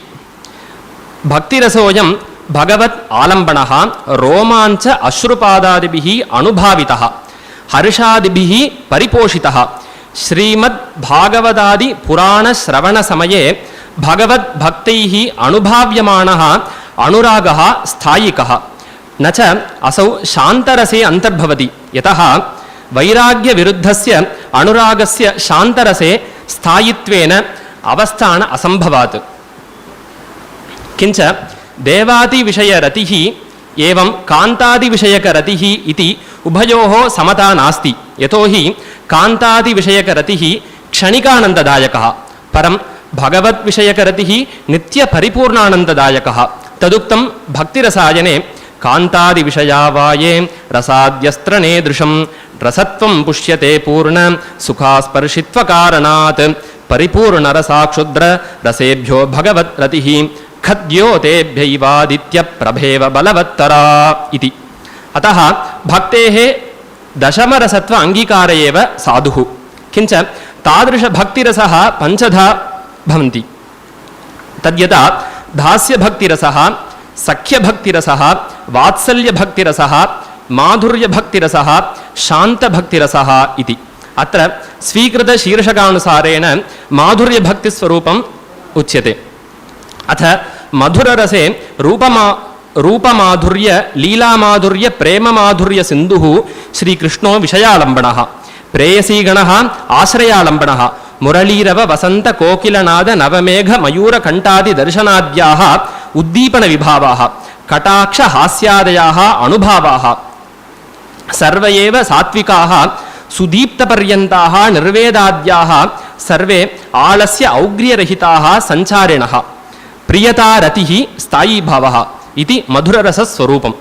भक्तिरसोऽयं भगवत् आलम्बनः रोमाञ्च अश्रुपादादिभिः अणुभावितः हर्षादिभिः परिपोषितः। श्रीमद्भागवतादि पुराणश्रवणसमये भगवद्भक्तैः अणुभाव्यमानः अनुरागः स्थायिकः न च असौ शान्तरसे अन्तर्भवति। यतः वैराग्यविरुद्धस्य अनुरागस्य शान्तरसे स्थायित्वेन अवस्थान असम्भवात्। किञ्च देवादिविषयरतिः एवं कान्तादिविषयकरतिः इति उभयोः समता नास्ति। यतोहि कान्तादिविषयकरतिः क्षणिकानन्ददायकः परं भगवद्विषयकरतिः नित्यपरिपूर्णानन्ददायकः। तदुक्तं भक्तिरसायने कान्तादिविषयावाये रसाद्यस्त्रनेदृशं रसत्वं पुष्यते पूर्ण सुखास्पर्शित्वकारणात् परिपूर्णरसाक्षुद्र रसेभ्यो भगवद्रतिः खद्योतेभ्यैवादित्यप्रभेव बलवत्तरा इति। अतः भक्तेः दशमरसत्व अङ्गीकार एव साधुः। किञ्च तादृशभक्तिरसः पञ्चधा भवन्ति। तद्यथा दास्यभक्तिरसः सख्यभक्तिरसः वात्सल्यभक्तिरसः माधुर्यभक्तिरसः शान्तभक्तिरसः इति। अत्र स्वीकृतशीर्षकानुसारेण माधुर्यभक्तिस्वरूपम् उच्यते। अथ मधुररसे रूपमाधुर्य लीलामाधुर्य प्रेममाधुर्य सिन्धुः श्रीकृष्णो विषयालम्बनः प्रेयसीगणः आश्रयालम्बनः मुरलीरव वसन्त कोकिलनाद नवमेघ मयूर कंठादि दर्शनाद्याः उद्दीपन विभावाः कटाक्ष हास्यादयाः अनुभवाः सर्व एव सात्विकाः सुदीप्तपर्यन्ताः निर्वेदाद्याः सर्वे आलस्य औग्र्यरहिताः संचारिणः प्रियता रतिः स्थायी भावः इति मधुररसस्वरूपम्।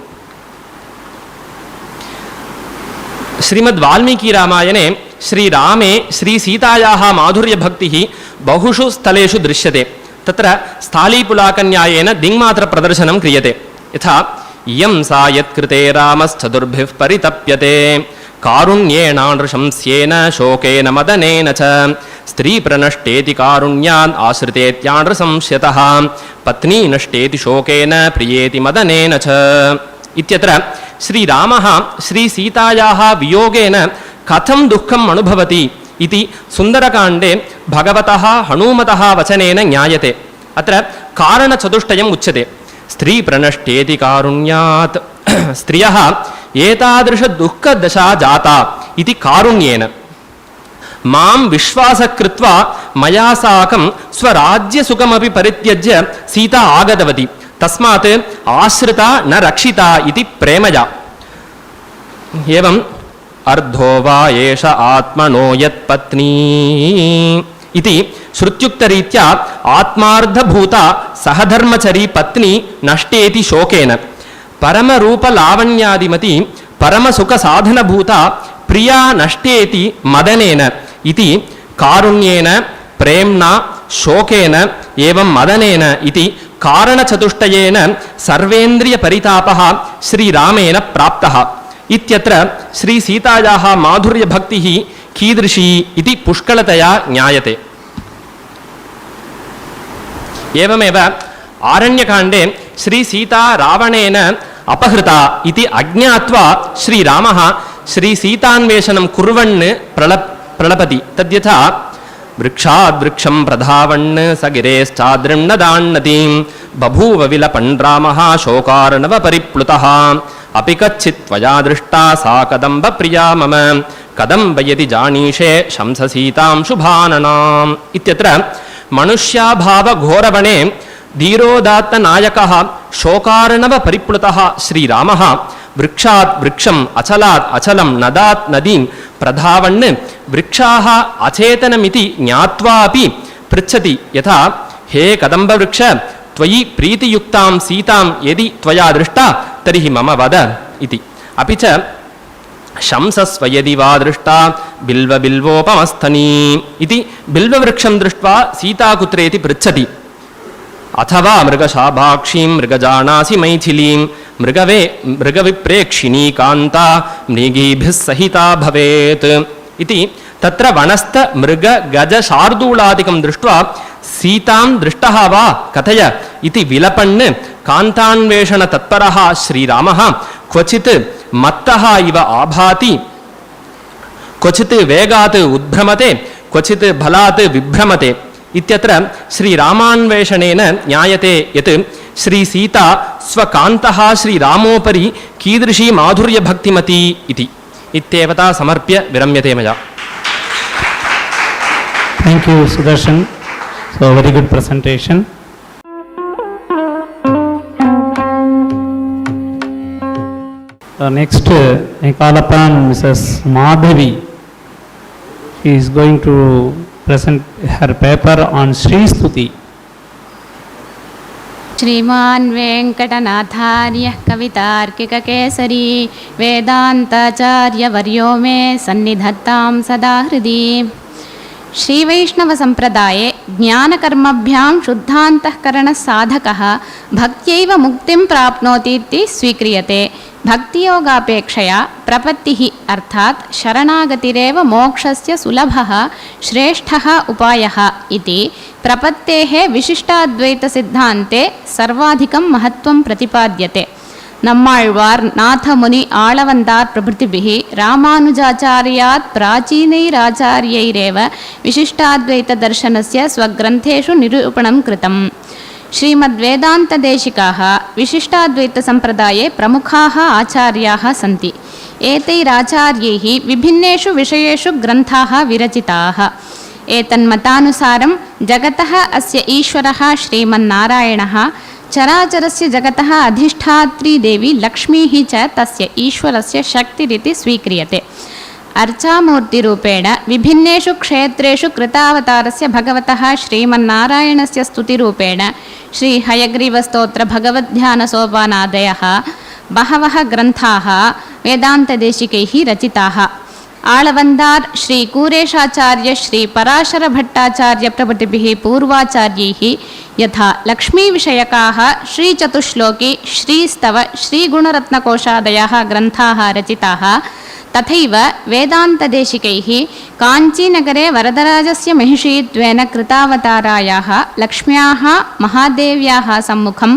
श्रीमद् वाल्मीकि रामायणे श्रीरामे श्रीसीतायाः माधुर्यभक्तिः बहुषु स्थलेषु दृश्यते। तत्र स्थालीपुलाकन्यायेन दिङ्मात्रप्रदर्शनं क्रियते। यथा इयं सा यत्कृते रामश्चतुर्भिः परितप्यते कारुण्येनानृशंस्येन शोकेन मदनेन च स्त्रीप्रनष्टेति कारुण्यात् आश्रितेत्यानृशंस्यतः पत्नी नष्टेति शोकेन प्रियेति मदनेन च इत्यत्र श्रीरामः श्रीसीतायाः वियोगेन कथं दुःखम् अनुभवति इति सुन्दरकाण्डे भगवतः हनूमतः वचनेन ज्ञायते। अत्र कारणचतुष्टयम् उच्यते। स्त्रीप्रनष्टेति कारुण्यात् स्त्रियः एतादृशदुःखदशा जाता इति कारुण्येन मां विश्वासकृत्वा मया साकं स्वराज्यसुखमपि परित्यज्य सीता आगतवती तस्मात् आश्रिता न रक्षिता इति प्रेमया। एवं अर्धो वा एष आत्मनो यत्पत्नी इति श्रुत्युक्तरीत्या आत्मार्धभूता सहधर्मचरी पत्नी नष्टेति शोकेन परमरूपलावण्यादिमती परमसुखसाधनभूता प्रिया नष्टेति मदनेन इति कारुण्येन प्रेम्णा शोकेन एवं मदनेन इति कारणचतुष्टयेन सर्वेन्द्रियपरितापः श्रीरामेण प्राप्तः इत्यत्र श्रीसीतायाः माधुर्यभक्तिः कीदृशी इति पुष्कलतया ज्ञायते। एवमेव आरण्यकाण्डे श्रीसीता रावणेन अपहृता इति अज्ञात्वा श्रीरामः श्रीसीतान्वेषणं कुर्वन् प्रलपति। तद्यथा वृक्षाद्वृक्षं प्रधावन् स गिरेश्चादृण्णदान्नतीं बभूव विलपन् रामः शोकार्णवपरिप्लुतः अपि कच्चित् त्वया दृष्टा सा कदम्बप्रिया मम कदम्बयति जानीषे शंससीतां शुभाननाम् इत्यत्र मनुष्याभावघोरवणे धीरोदात्तनायकः शोकार्णवपरिप्लुतः श्रीरामः वृक्षात् वृक्षम् अचलात् अचलं नदात् नदीं प्रधावन् वृक्षाः अचेतनमिति ज्ञात्वापि पृच्छति। यथा हे कदम्बवृक्ष त्वयि प्रीतियुक्तां सीतां यदि त्वया दृष्टा तर्हि मम वद इति। अपि च शंसस्व यदि वा दृष्टा बिल्वबिल्वोपमस्थनी इति बिल्ववृक्षं दृष्ट्वा सीता कुत्रेति पृच्छति। अथवा मृगशाभाक्षीं मृगजानासि मैथिलीं मृगविप्रेक्षिणी कान्ता मृगीभिः सहिता भवेत् इति तत्र वनस्थ मृग गज शार्दूलादिकं दृष्ट्वा सीतां दृष्टः वा कथय इति विलपन् कान्तान्वेषण तत्परः श्रीरामः क्वचित् मत्तः इव आभाति क्वचित् वेगात् उद्भ्रमते क्वचित् बलात् विभ्रमते इत्यत्र श्रीरामान्वेषणेन ज्ञायते यत् श्रीसीता स्वकान्तः श्रीरामोपरि कीदृशी माधुर्यभक्तिमती इति। इत्येवता समर्प्य विरम्यते मया। Thank you, Sudarshan. So, very good presentation. Next, I call upon Mrs. Madhavi. She is going to present her paper on Sri Stuti. श्रीमान् वेङ्कटनाथार्यः कवितार्किककेसरी वेदान्ताचार्यवर्यो मे सन्निधत्तां सदा हृदि। श्रीवैष्णवसम्प्रदाये ज्ञानकर्मभ्यां शुद्धान्तःकरणसाधकः भक्त्यैव मुक्तिं प्राप्नोतीति स्वीक्रियते। भक्तियोगापेक्षया प्रपत्तिः अर्थात् शरणागतिरेव मोक्षस्य सुलभः श्रेष्ठः उपायः इति प्रपत्तेः विशिष्टाद्वैतसिद्धान्ते सर्वाधिकं महत्त्वं प्रतिपाद्यते। நம்மாழ்வார் நாதமுனி ஆளவந்தார் பிரபுதிபிः ராமானுஜாச்சார்யாத் प्राचीनैराचार्यैरेव विशिष्टाद्वैतदर्शनस्य स्वग्रन्थेषु निरूपणं कृतम्। श्रीमद्वेदान्तदेशिकाः विशिष्टाद्वैतसम्प्रदाये प्रमुखाः आचार्याः सन्ति। एतैराचार्यैः विभिन्नेषु विषयेषु ग्रन्थाः विरचिताः। एतन्मतानुसारं जगतः अस्य ईश्वरः श्रीमन्नारायणः चराचरस्य जगतः अधिष्ठात्री देवी लक्ष्मीः च तस्य ईश्वरस्य शक्तिरिति स्वीक्रियते। अर्चामूर्तिरूपेण विभिन्नेषु क्षेत्रेषु कृतावतारस्य भगवतः श्रीमन्नारायणस्य स्तुतिरूपेण श्रीहयग्रीवस्तोत्रभगवद्ध्यानसोपानादयः बहवः ग्रन्थाः वेदान्तदेशिकैः रचिताः। आळवन्दार् श्री कूरेशाचार्य श्री पराशर भट्टाचार्य प्रभृतिभिः पूर्वाचार्यैः यथा लक्ष्मीविषयकाः श्रीचतुश्लोकी श्रीस्तव श्रीगुणरत्नकोशादयः ग्रन्थाः रचिताः तथैव वेदान्तदेशिकैः काञ्चीनगरे वरदराजस्य महिषीत्वेन कृतावतारायाः लक्ष्म्याः महादेव्याः सम्मुखं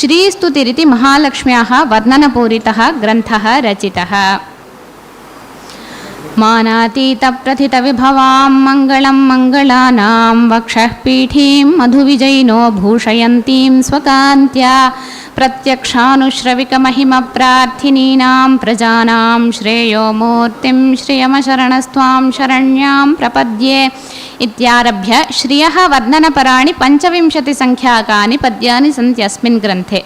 श्रीस्तुतिरिति महालक्ष्म्याः वर्णनपूरितः ग्रन्थः रचितः। मानातीतप्रथितविभवां मङ्गलं मङ्गलानां वक्षः पीठीं मधुविजयिनो भूषयन्तीं स्वकान्त्या प्रत्यक्षानुश्रविकमहिमप्रार्थिनीनां प्रजानां श्रेयो मूर्तिं श्रियमशरणस्त्वां शरण्यां प्रपद्ये इत्यारभ्य श्रियः वर्णनपराणि 25 पद्यानि सन्ति अस्मिन् ग्रन्थे।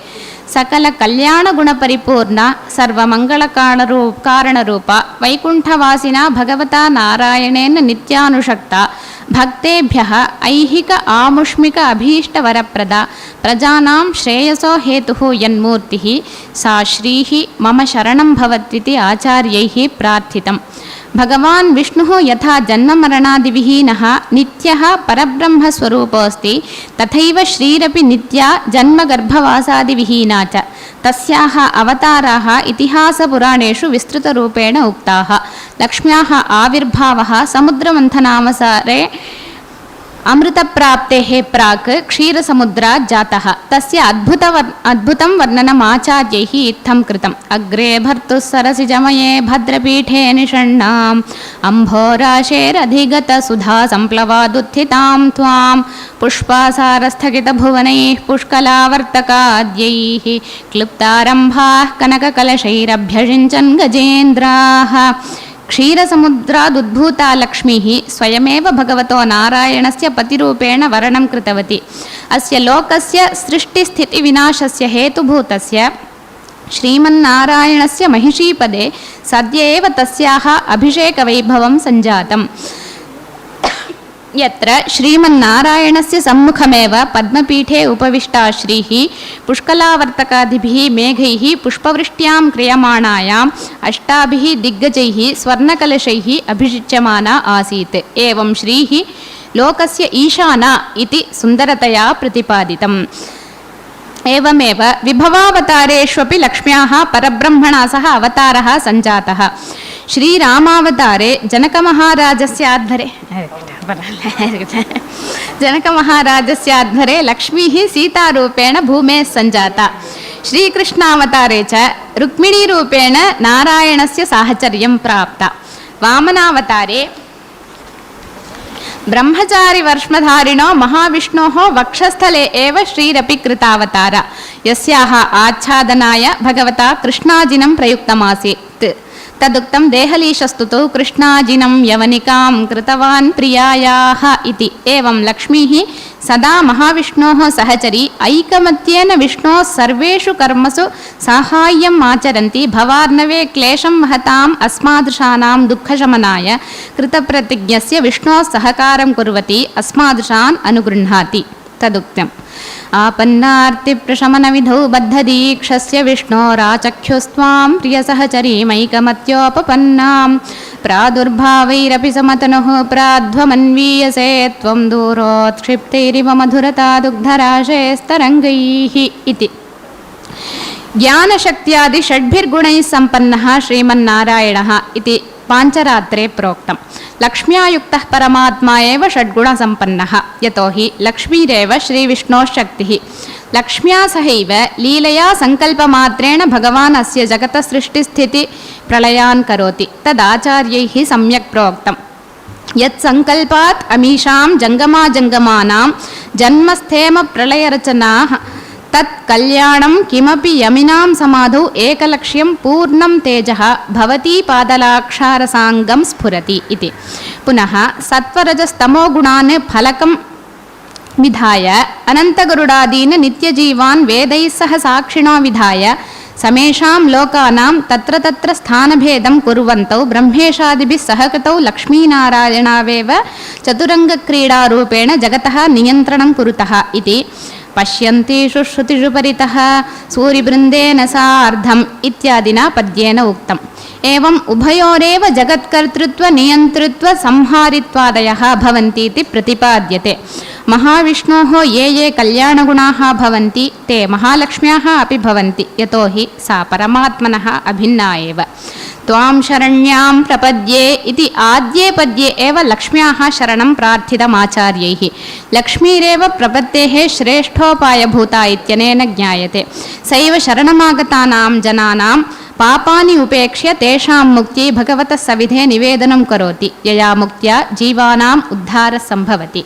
सकलकल्याणगुणपरिपूर्ण सर्वमङ्गलकारणरूप वैकुण्ठवासिना भगवता नारायणेन नित्यानुषक्ता भक्तेभ्यः ऐहिक आमुष्मिक अभीष्टवरप्रदा प्रजानां श्रेयसो हेतुः यन्मूर्तिः सा श्रीः मम शरणं भवत्विति आचार्यैः प्रार्थितम्। भगवान् विष्णुः यथा जन्ममरणादिविहीनः नित्यः परब्रह्मस्वरूपोऽस्ति तथैव श्रीरपि नित्या जन्मगर्भवासादिविहीना च। तस्याः अवताराः इतिहासपुराणेषु विस्तृतरूपेण उक्ताः। लक्ष्म्याः आविर्भावः समुद्रमन्थनावसरे अमृतप्राप्तेः प्राक् क्षीरसमुद्रात् जातः। तस्य अद्भुतं वर्णनम् आचार्यैः इत्थं कृतम्। अग्रे भर्तुः सरसिजमये भद्रपीठे निषण्णाम् अम्भोराशेरधिगतसुधा सम्प्लवादुत्थितां त्वां पुष्पासारस्थगितभुवनैः पुष्कलावर्तकाद्यैः क्लुप्तारम्भाः कनककलशैरभ्यषिञ्चन् गजेन्द्राः। क्षीरसमुद्रादुद्भूता लक्ष्मीः स्वयमेव भगवतो नारायणस्य पतिरूपेण वरणं कृतवती। अस्य लोकस्य सृष्टिस्थितिविनाशस्य हेतुभूतस्य श्रीमन्नारायणस्य महिषीपदे सद्य एव तस्याः अभिषेकवैभवं सञ्जातम्। यत्र श्रीमन्नारायणस्य सम्मुखमेव पद्मपीठे उपविष्टा श्रीः पुष्कलावर्तकादिभिः मेघैः पुष्पवृष्ट्यां क्रियमाणायाम् अष्टाभिः दिग्गजैः स्वर्णकलशैः अभिषिच्यमाना आसीत्। एवं श्रीः लोकस्य ईशाना इति सुन्दरतया प्रतिपादितम्। एवमेव विभवावतारेष्वपि लक्ष्म्याः परब्रह्मणा सह अवतारः सञ्जातः। श्रीरामावतारे जनकमहाराजस्याध्वरे लक्ष्मीः सीतारूपेण भूमेः सञ्जाता। श्रीकृष्णावतारे च रुक्मिणीरूपेण नारायणस्य साहचर्यं प्राप्ता। वामनावतारे ब्रह्मचारिवर्ष्मधारिणो महाविष्णोः वक्षस्थले एव श्रीरपि कृतावतार। यस्याः आच्छादनाय भगवता कृष्णाजिनं प्रयुक्तमासीत्। तदुक्तं देहलीशस्तुतौ कृष्णाजिनं यवनिकां कृतवान् प्रियायाः इति। एवं लक्ष्मीः सदा महाविष्णोः सहचरी ऐकमत्येन विष्णोः सर्वेषु कर्मसु साहाय्यम् आचरन्ती भवार्णवे क्लेशं महताम् अस्मादृशानां दुःखशमनाय कृतप्रतिज्ञस्य विष्णोः सहकारं कुर्वती अस्मादृशान् अनुगृह्णाति। तदुक्तम्। आपन्नार्तिप्रशमनविधौ बद्धदीक्षस्य विष्णोराचख्युस्त्वां प्रियसहचरीमैकमत्योपपन्नां प्रादुर्भावैरपि समतनुः प्राध्वमन्वीयसे त्वं दूरोत्क्षिप्तैरिव मधुरता दुग्धराशेस्तरङ्गैः इति। ज्ञानशक्त्यादि षड्भिर्गुणैः सम्पन्नः श्रीमन्नारायणः इति पाञ्चरात्रे प्रोक्तम्। लक्ष्म्या युक्तः परमात्मा एव षड्गुणसम्पन्नः। यतोहि लक्ष्मीरेव श्रीविष्णोः शक्तिः। लक्ष्म्या सहैव लीलया सङ्कल्पमात्रेण भगवान् अस्य जगतः सृष्टिस्थितिप्रलयान् करोति। तदाचार्यैः सम्यक् प्रोक्तम्। यत्सङ्कल्पात् अमीशां जङ्गमाजङ्गमानां जन्मस्थेमप्रलयरचनाः तत्कल्याणं किमपि यमिनां समाधौ एकलक्ष्यं पूर्णं तेजः भवती पादलाक्षारसाङ्गं स्फुरति इति। पुनः सत्वरजस्तमोगुणान् फलकं विधाय अनन्तगरुडादीन् नित्यजीवान् वेदैः सह साक्षिणो विधाय समेषां लोकानां तत्र तत्र स्थानभेदं कुर्वन्तौ ब्रह्मेशादिभिः सहकृतौ लक्ष्मीनारायणावेव चतुरङ्गक्रीडारूपेण जगतः नियन्त्रणं कुरुतः इति। पश्यन्तीषु श्रुतिषु परितः सूरिवृन्देन सार्धम् इत्यादिना पद्येन उक्तम्। एवम् उभयोरेव जगत्कर्तृत्व नियन्तृत्व संहारित्वादयः भवन्ति इति प्रतिपाद्यते। महाविष्णोः ये कल्याणगुणाः भवन्ति ते महालक्ष्म्याः अपि भवन्ति, यतोहि सा परमात्मनः अभिन्ना एव। त्वां शरण्यां प्रपद्ये इति आद्ये पद्ये एव लक्ष्म्याः शरणं प्रार्थितमाचार्यैः। लक्ष्मीरेव प्रपत्तेः श्रेष्ठोपायभूता इत्यनेन ज्ञायते। सैव शरणमागतानां जनानां पापानि उपेक्ष्य तेषां मुक्त्यै भगवतः सविधे निवेदनं करोति, यया मुक्त्या जीवानाम् उद्धारः सम्भवति।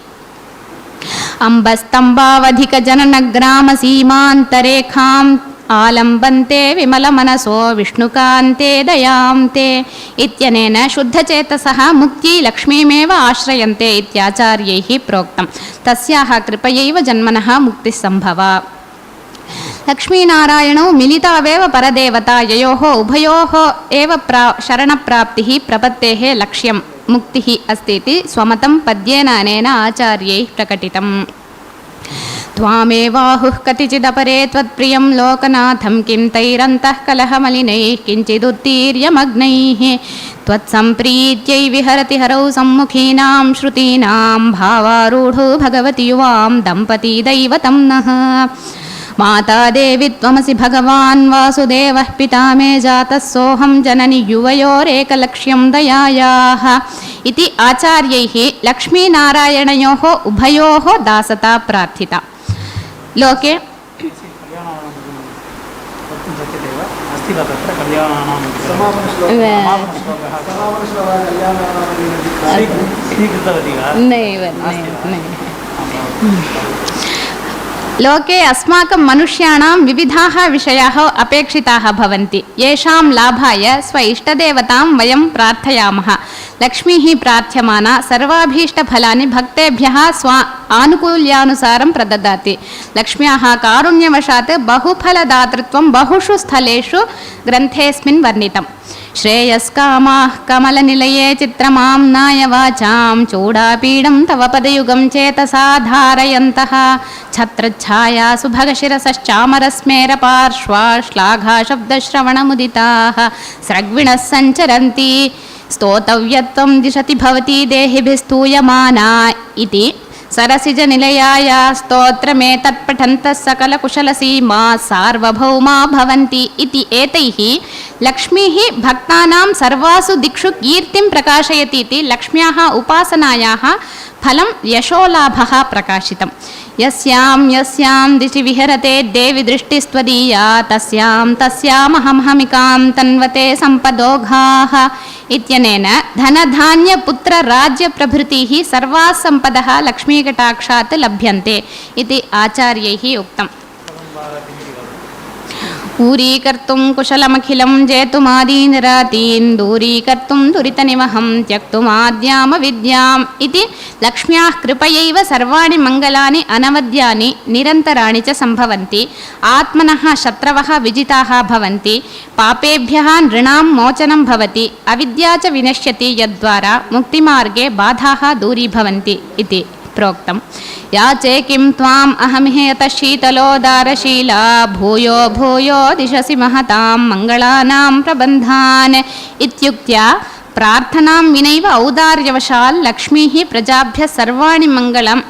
अम्बस्तम्भावधिकजननग्रामसीमान्तरेखाम् आलम्बन्ते विमलमनसो विष्णुकान्ते दयान्ते इत्यनेन शुद्धचेतसः मुक्त्यै लक्ष्मीमेव आश्रयन्ते इत्याचार्यैः प्रोक्तं। तस्याः कृपयैव जन्मनः मुक्तिः सम्भवा। लक्ष्मीनारायणौ मिलितावेव परदेवता, ययोः उभयोः एव शरणप्राप्तिः प्रपत्तेः लक्ष्यं मुक्तिः अस्ति इति स्वमतं पद्येन अनेन आचार्यैः प्रकटितम्। त्वामेवाहुः कतिचिदपरे त्वत्प्रियं लोकनाथं किं तैरन्तः कलहमलिनैः किञ्चिदुत्तीर्यमग्नैः त्वत्सम्प्रीत्यै विहरति हरौ सम्मुखीनां श्रुतीनां भावारूढो भगवति युवां दम्पती दैवतं नः। माता देवी त्वमसि भगवान् वासुदेवः पिता मे जातः सोऽहं जननि युवयोरेकलक्ष्यं दयायाः इति आचार्यैः लक्ष्मीनारायणयोः उभयोः दासता प्रार्थिता। लोके लोके अस्माकं मनुष्याणां विविधाः विषयाः अपेक्षिताः भवन्ति, येषां लाभाय स्व इष्टदेवतां वयं प्रार्थयामः। लक्ष्मीः प्रार्थ्यमाना सर्वाभीष्टफलानि भक्तेभ्यः स्व आनुकूल्यानुसारं प्रददाति। लक्ष्म्याः कारुण्यवशात् बहुफलदातृत्वं बहुषु स्थलेषु ग्रन्थेऽस्मिन् वर्णितम्। श्रेयस्कामाः कमलनिलये चित्रमाम्नाय वाचां चूडापीडं तव पदयुगं चेतसा धारयन्तः छत्रच्छायासु भगशिरसश्चामरस्मेरपार्श्वा श्लाघाशब्दश्रवणमुदिताः स्रग्विणः सञ्चरन्ति स्तोतव्यत्वं दिशति भवती देहिभिस्तूयमाना इति सरसिजनिलयाया स्तोत्रमेतत्पठन्तः सकलकुशलसीमा सार्वभौमा भवन्ति इति एतैः लक्ष्मीः भक्तानां सर्वासु दिक्षु कीर्तिं प्रकाशयति इति लक्ष्म्याः उपासनायाः फलं यशोलाभः प्रकाशितं। यस्यां दिशि विहरते देवि दृष्टिस्त्वदीया तस्यामहमहमिकां तन्वते सम्पदोघाः इत्यनेन धनधान्यपुत्रराज्यप्रभृतिः सर्वाः सम्पदः लक्ष्मीकटाक्षात् लभ्यन्ते इति आचार्यैः उक्तम्। ऊरीकर्तुं कुशलमखिलं जेतुमादीनिरातीन् दूरीकर्तुं दुरितनिवहं त्यक्तुमाद्यामविद्याम् इति लक्ष्म्याः कृपयैव सर्वाणि मङ्गलानि अनवद्यानि निरन्तराणि च सम्भवन्ति। आत्मनः शत्रवः विजिताः भवन्ति, पापेभ्यः नृणां मोचनं भवति, अविद्या च विनश्यति, यद्द्वारा मुक्तिमार्गे बाधाः दूरीभवन्ति इति प्रोक्तम्। याचे किं त्वाम् अहमिह शीतलोदारशीला भूयो भूयो दिशसि महतां मङ्गलानां प्रबन्धान् इत्युक्त्या प्रार्थनां विनैव औदार्यवशात् लक्ष्मीः प्रजाभ्यः सर्वाणि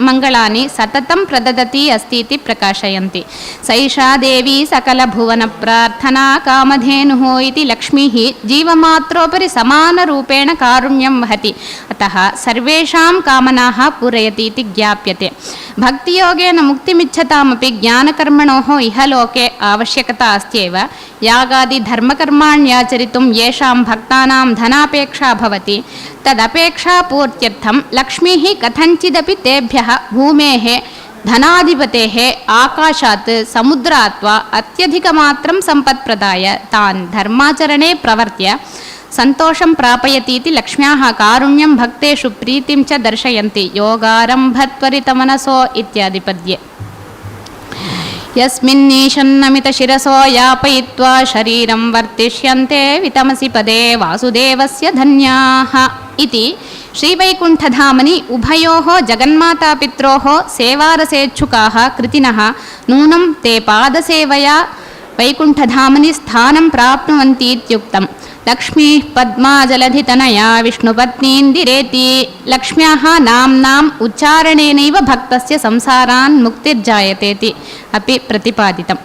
मङ्गलानि सततं प्रददती अस्ति इति प्रकाशयन्ति। सैषा देवी सकलभुवनप्रार्थना कामधेनुः इति लक्ष्मीः जीवमात्रोपरि समानरूपेण कारुण्यं वहति, अतः सर्वेषां कामनाः पूरयति इति ज्ञाप्यते। भक्तियोगेन मुक्तिमिच्छतामपि ज्ञानकर्मणोः इहलोके आवश्यकता अस्त्येव। यागादिधर्मकर्माण्याचरितुं येषां भक्तानां धनापेक्षा भवति तदपेक्षापूर्त्यर्थं लक्ष्मीः कथञ्चिदपि तेभ्यः भूमेः धनाधिपतेः आकाशात् समुद्रात् वा अत्यधिकमात्रं सम्पत्प्रदाय तान् धर्माचरणे प्रवर्त्य संतोषं प्रापयति इति लक्ष्म्याः कारुण्यं भक्तेषु प्रीतिं च दर्शयन्ति। योगारम्भत्वरितमनसो इत्यादि पद्ये। यस्मिन्नीशन्नमितशिरसो यापयित्वा शरीरं वर्तिष्यन्ते वितमसि पदे वासुदेवस्य धन्याः इति श्रीवैकुण्ठधामनि उभयोः जगन्मातापित्रोः सेवारसेच्छुकाः कृतिनः नूनं ते पादसेवया वैकुण्ठधामनि स्थानं प्राप्नुवन्ति इत्युक्तम्। लक्ष्मीः पद्माजलधितनया विष्णुपत्नीन्दिरेति लक्ष्म्याः नाम्नाम् उच्चारणेनैव भक्तस्य संसारान् मुक्तिर्जायतेति अपि प्रतिपादितम्।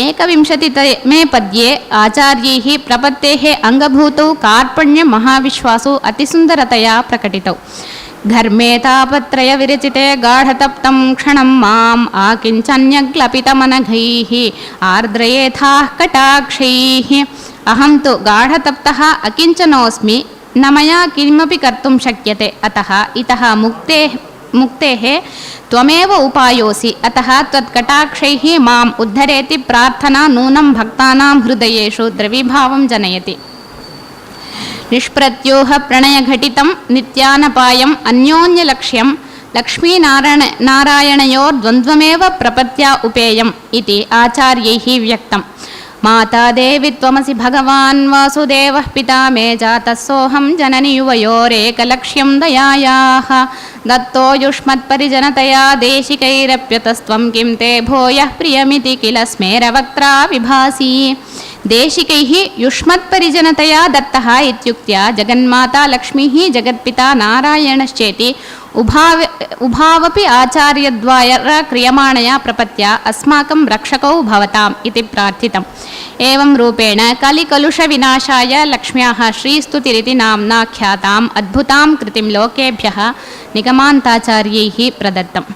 21तमे पद्ये आचार्यैः प्रपत्तेः अङ्गभूतौ कार्पण्यमहाविश्वासौ अतिसुन्दरतया प्रकटितौ। घर्मे तापत्रयविरचिते गाढतप्तं क्षणं माम् आकिञ्चन्यग्लपितमनघैः आर्द्रयेथाः कटाक्षैः। अहं तु गाढतप्तः अकिञ्चनोऽस्मि, न मया किमपि कर्तुं शक्यते, अतः इतः मुक्तेः त्वमेव उपायोऽसि, अतः त्वत्कटाक्षैः माम् उद्धरेति प्रार्थना नूनं भक्तानां हृदयेषु द्रवीभावं जनयति। निष्प्रत्यूह प्रणयघटितं नित्यानपायम् अन्योन्यलक्ष्यं लक्ष्मीनारायणयोर्द्वन्द्वमेव प्रपत्या उपेयम् इति आचार्यैः व्यक्तम्। माता देवी त्वमसि भगवान् वासुदेवः पिता मे जातः सोऽहं जननि युवयोरेकलक्ष्यं दयायाः दत्तो युष्मत्परिजनतया देशिकैरप्यतस्त्वं किं ते भूयः प्रियमिति किल स्मेरवक्त्रा विभासि। देशिकैः युष्मत्परिजनतया दत्तः इत्युक्त्या जगन्माता लक्ष्मीः जगत्पिता नारायणश्चेति उभावपि आचार्यद्वारा क्रियमाणया प्रपत्या अस्माकं रक्षकौ भवताम् इति प्रार्थितम्। एवं रूपेण कलिकलुषविनाशाय लक्ष्म्याः श्रीस्तुतिरिति नाम्ना ख्याताम् अद्भुतां कृतिं लोकेभ्यः निगमान्ताचार्यैः प्रदत्तम्।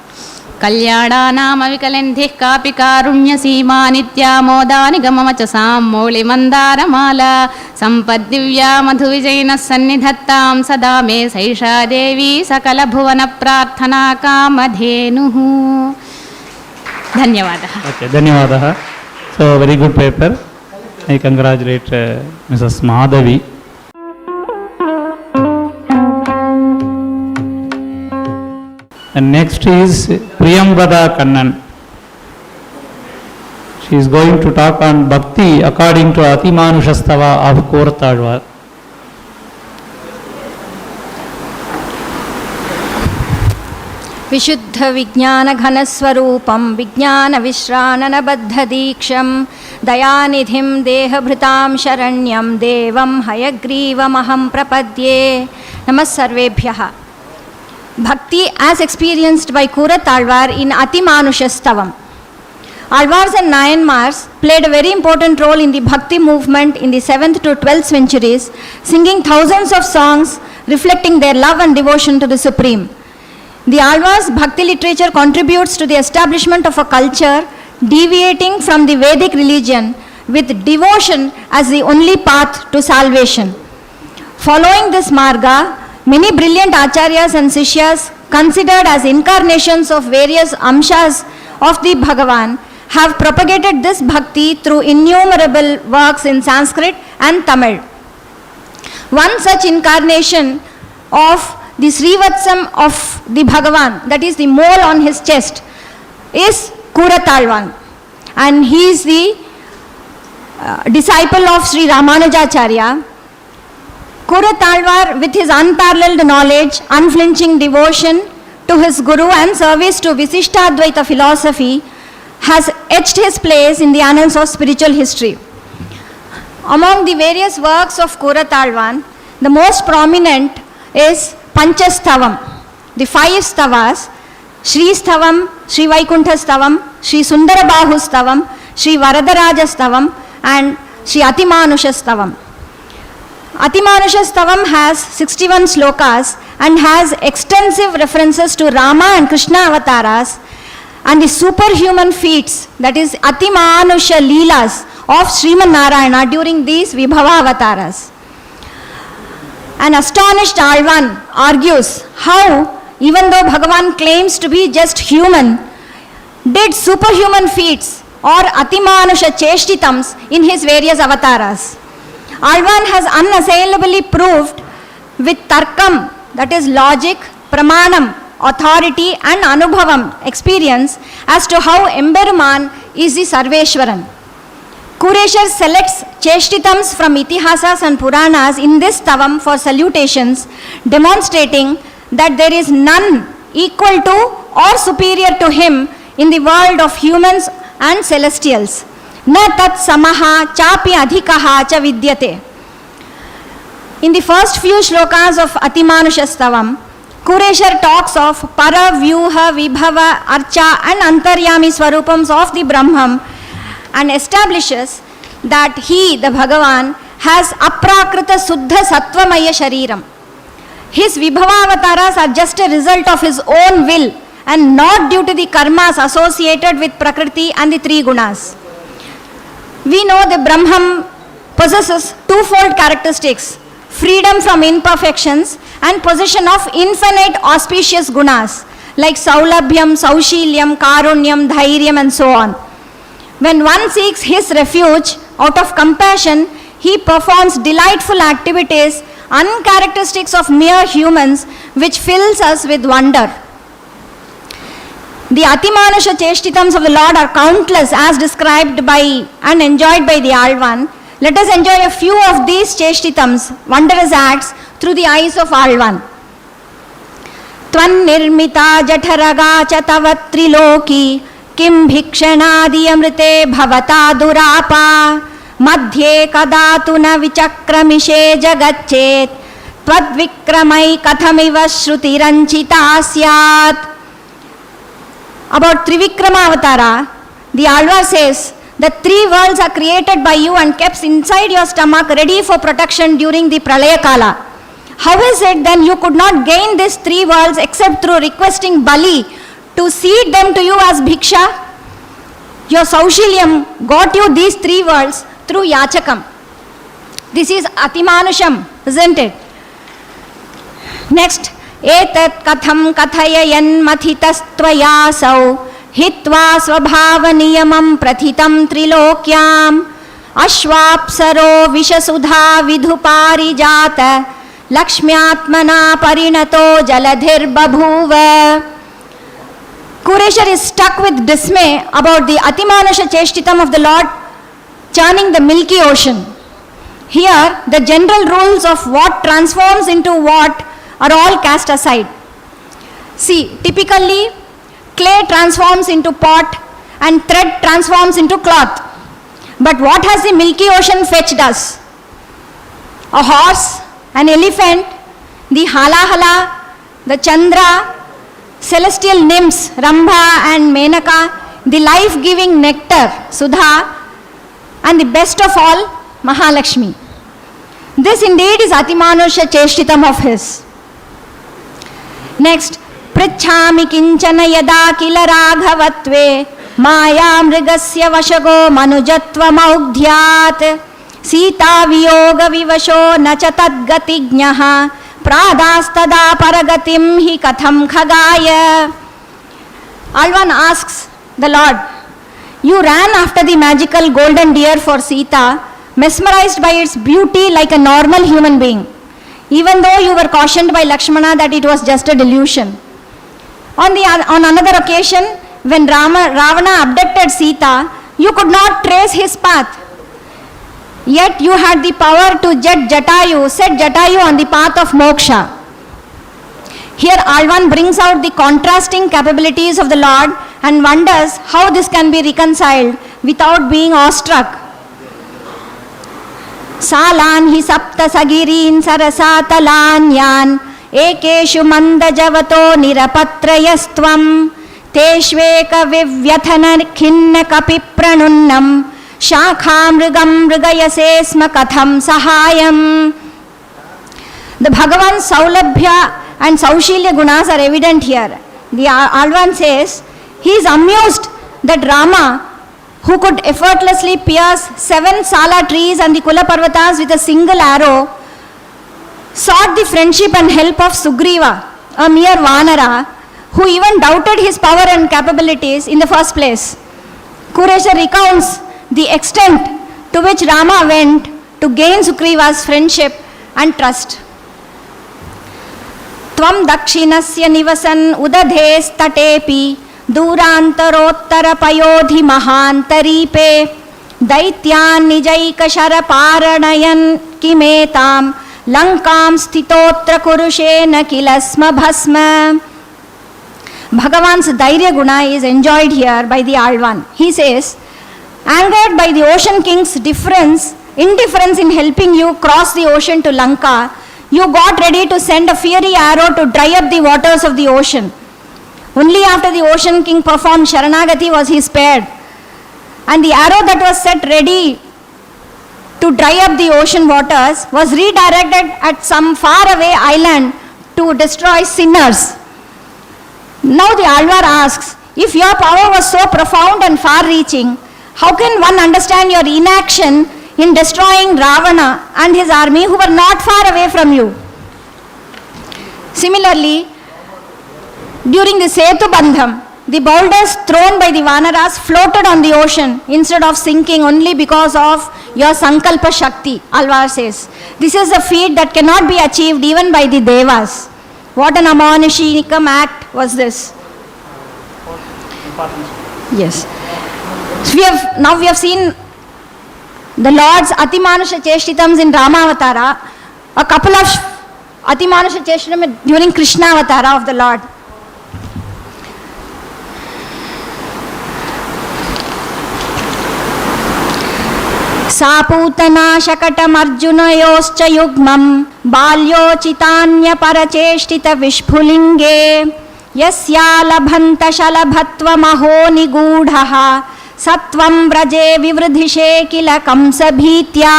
कल्याणानामविकलन्धिः कापि कारुण्यसीमा नित्या मोदा निगमवचसां मौलिमन्दारमाला सम्पद्दिव्या मधुविजयिनः सन्निधत्तां सदा मे सैषा देवी सकलभुवनप्रार्थना कामधेनुः। धन्यवादः। Okay, धन्यवादः. So very good paper. I congratulate Mrs. Madhavi. And next is Priyambada Kannan. She is going to talk on Bhakti according to Atimanushastava of Koratalwar. विशुद्ध विज्ञान घनस्वरूपं विज्ञान विश्रानन बद्ध दीक्षं दयानिधिं देहभृतां शरण्यं देवं हयग्रीवमहं प्रपद्ये। नमः सर्वेभ्यः। Bhakti as experienced by Koratalwar in Atimanushastavam. Alvars and Nayanmars played a very important role in the Bhakti movement in the 7th to 12th centuries, singing thousands of songs reflecting their love and devotion to the Supreme. The Alvars Bhakti literature contributes to the establishment of a culture deviating from the Vedic religion with devotion as the only path to salvation. Following this marga, many brilliant acharyas and sishyas considered as incarnations of various amshas of the Bhagavan have propagated this bhakti through innumerable works in Sanskrit and Tamil. One such incarnation of the Srivatsam of the Bhagavan, that is the mole on his chest, is Koratalwar, and he is the disciple of Sri Ramanujacharya. Koratalwar, with his unparalleled knowledge, unflinching devotion to his guru and service to Visishtadvaita philosophy, has etched his place in the annals of spiritual history. Among the various works of Koratalwar, the most prominent is Panchastavam, the 5 stavas: Shri Stavam, Shri Vaikuntha Stavam, Shri Sundarabahu Stavam, Shri Varadaraja Stavam, and Shri Atimanusha Stavam. Atimanusha Stavam has 61 slokas and has extensive references to Rama and Krishna avatars and the superhuman feats, that is Atimanusha Leelas of Sriman Narayana during these Vibhava avatars. An astonished Alvan argues how, even though Bhagavan claims to be just human, did superhuman feats or Atimanusha Cheshtitams in his various avatars. Alvan has unassailably proved with Tarkam, that is logic, Pramanam, authority, and Anubhavam, experience, as to how Emberuman is the Sarveshwaran. Kureshar selects Cheshtitams from Itihasas and Puranas in this Tavam for salutations, demonstrating that there is none equal to or superior to him in the world of humans and celestials. Na tat samaha chapi adhikaha cha vidyate. In the first few shlokas of Atimanushastavam, Kureshar talks of Para, Vyuha, Vibhava, Archa and Antaryami Swarupams of the Brahman and establishes that he, the Bhagavan, has Aprakrita Suddha Sattvamaya Shariram. His Vibhava avatars are just a result of his own will and not due to the karmas associated with Prakriti and the three gunas. We know the Brahman possesses twofold characteristics: freedom from imperfections and possession of infinite auspicious gunas like Saulabhyam, Saushilyam, Karunyam, Dhairyam and so on. When one seeks his refuge out of compassion, he performs delightful activities, uncharacteristics of mere humans, which fills us with wonder. The Atimanusha Cheshtitams of the Lord are countless as described by and enjoyed by the Alvan. Let us enjoy a few of these Cheshtitams, wondrous acts, through the eyes of Alvan. Tvan nirmita jatharaga chatavat triloki kim bhikshanadi amrite bhavata durapa madhye kadatu na vichakramishe jagachet tvad vikramai kathamiva shrutiranchita syat. About Trivikrama Avatara, the Alva says, the three worlds are created by you and kept inside your stomach ready for protection during the Pralaya Kala. How is it then you could not gain these three worlds except through requesting Bali to cede them to you as Bhiksha? Your Saushilyam got you these three worlds through Yachakam. This is Atimanusham, isn't it? Next, Etat katham kathayayan mathitastvayasau hitva svabhavaniyamam prathitam trilokyam ashvapsaro vishasudha vidhuparijata lakshmyatmana parinato jaladhir babhuva. Kureshar is struck with dismay about the Atimanusha Cheshtitam of the Lord churning the milky ocean. Here, the general rules of what transforms into what are all cast aside. See, typically, clay transforms into pot and thread transforms into cloth. But what has the Milky Ocean fetched us? A horse, an elephant, the Halahala, the Chandra, celestial nymphs, Rambha and Menaka, the life-giving nectar, Sudha, and the best of all, Mahalakshmi. This indeed is Atimanusha Cheshtitam of his. Next, Prichhami kinchana yada kila raghavatve maya mrigasya vashago manujatva maugdhyat sita viyoga vivasho nacha tadgatignaha pradastada paragatim hi katham khagaya. Alvan asks the Lord, you ran after the magical golden deer for Sita, mesmerized by its beauty like a normal human being, even though you were cautioned by Lakshmana that it was just a delusion. On another occasion, when Ravana abducted Sita, you could not trace his path. Yet you had the power to set Jatayu on the path of moksha. Here Alvan brings out the contrasting capabilities of the Lord and wonders how this can be reconciled without being awestruck. Salan hi sapta sagirin sarasatalanyan ekeshu mandajavato nirapatrayastvam teshveka vivyathana khinna kapipranunnam shakham mrigayase sma katham sahayam. The Bhagavan's Saulabhya and Saushilya gunas are evident here. The Alvan says he is amused that Rama, who could effortlessly pierce 7 Sala trees and the Kula Parvatas with a single arrow, sought the friendship and help of Sugriva, a mere Vanara, who even doubted his power and capabilities in the first place. Kureshar recounts the extent to which Rama went to gain Sugriva's friendship and trust. Tvam dakshinasya nivasan udadhestatepi दूरांतरोत्तर पयोधि महांतरीपे दैत्यान् निजैकशर पारणयन् किमेतां लंकां स्थितोत्र कुरुषेण किल स्म भस्म. Bhagavan's Dairya Guna is enjoyed here by the Alvan. He says, angered by the ocean king's difference indifference in helping you cross the ocean to Lanka, you got ready to send a fiery arrow to dry up the waters of the ocean. Only after the ocean king performed Sharanagati was he spared. And the arrow that was set ready to dry up the ocean waters was redirected at some faraway island to destroy sinners. Now the Alvar asks, if your power was so profound and far-reaching, how can one understand your inaction in destroying Ravana and his army who were not far away from you? Similarly, during the Setu Bandham, the boulders thrown by the Vanaras floated on the ocean instead of sinking only because of your Sankalpa Shakti, Alvar says. This is a feat that cannot be achieved even by the Devas. What an Amanushinikam act was this. Yes. So now we have seen the Lord's Atimanusha Cheshtitams in Ramavatara, a couple of Atimanusha Cheshtitam during Krishna Avatara of the Lord. सापूतना शकटमर्जुनयोश्च युग्मं बाल्योचितान्यपरचेष्टितविस्फुलिङ्गे यस्यालभन्तशलभत्वमहो निगूढः सत्वं व्रजे विवृधिषे किल कंसभीत्या.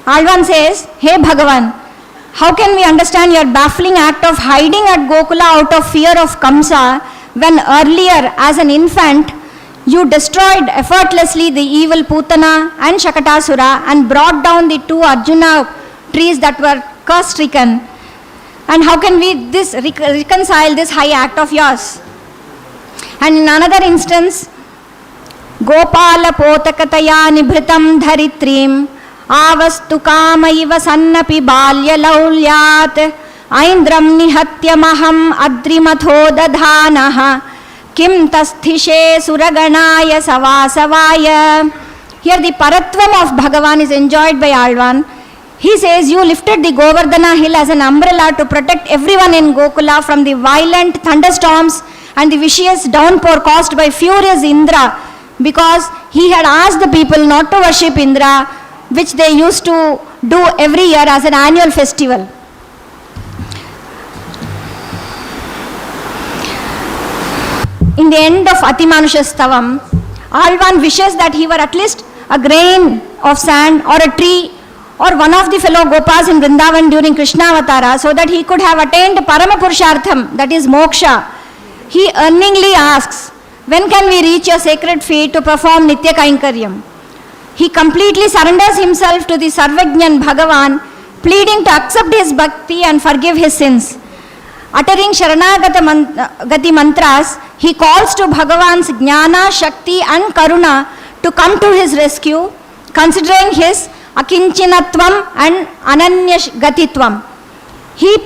Alvan says, Hey Bhagavan, how can we understand your baffling act of hiding at Gokula out of fear of Kamsa when earlier as an infant you destroyed effortlessly the evil Putana and Shakatasura and brought down the two Arjuna trees that were curse-stricken. And how can we reconcile this high act of yours? And in another instance, Gopala Potakataya Nibhritam Dharitrim Avastu Kama Iva Sannapi Balya Laulyat Aindram Nihatyamaham Adrimatho Dadhanaha Kim Tasthishe Suraganaya Savasavaya. Here the Paratvam of Bhagavan is enjoyed by Alvan. He says, you lifted the Govardhana hill as an umbrella to protect everyone in Gokula from the violent thunderstorms and the vicious downpour caused by furious Indra, because he had asked the people not to worship Indra, which they used to do every year as an annual festival. In the end of Atimanusha Stavam, Alvan wishes that he were at least a grain of sand or a tree or one of the fellow Gopas in Vrindavan during Krishna Avatara, so that he could have attained Paramapurushartham, that is moksha. He earnestly asks, when can we reach your sacred feet to perform Nitya Kainkaryam? He completely surrenders himself to the Sarvajnan Bhagavan, pleading to accept his bhakti and forgive his sins. Uttering Sharanagati mantras, he calls to Bhagavan's Jnana, Shakti and Karuna to come to his rescue, considering his Akinchinatvam and Ananya Gatitvam. He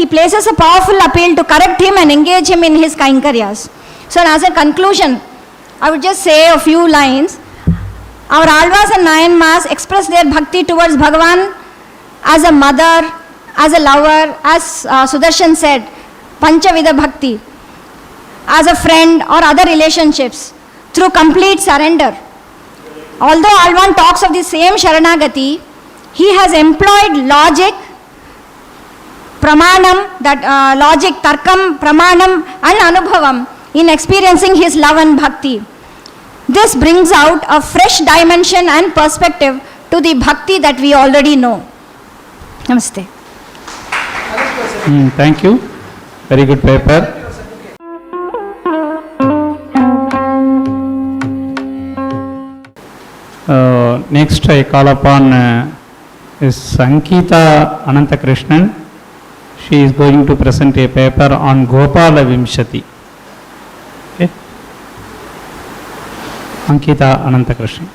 places a powerful appeal to correct him and engage him in his Kainkaryas. So as a conclusion, I would just say a few lines. Our Alvas and Nayanmas express their bhakti towards Bhagavan as a mother, as a lover, as Sudarshan said, Panchavida Bhakti, as a friend or other relationships, through complete surrender. Although Alvan talks of the same Sharanagati, he has employed logic, pramanam, that logic, tarkam, pramanam and anubhavam in experiencing his love and bhakti. This brings out a fresh dimension and perspective to the bhakti that we already know. Namaste. Thank you. Very good paper. Next I call upon is Sankita Anantakrishnan. She is going to present a paper on Gopala Vimshati. Okay. Sankita Anantakrishnan.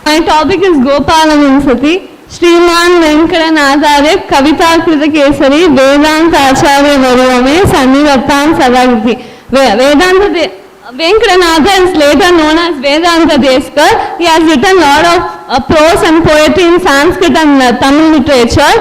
My topic is Gopala Vimshati. श्रीमान वेंकटनाथार्य कविताकृत केसरी वेदांत आचार्य वर्यो में सन्निवर्तान सदाकृति. Vedanta Venkatanatha is later known as Vedanta Deskar. He has written a lot of prose and poetry in Sanskrit and Tamil literature.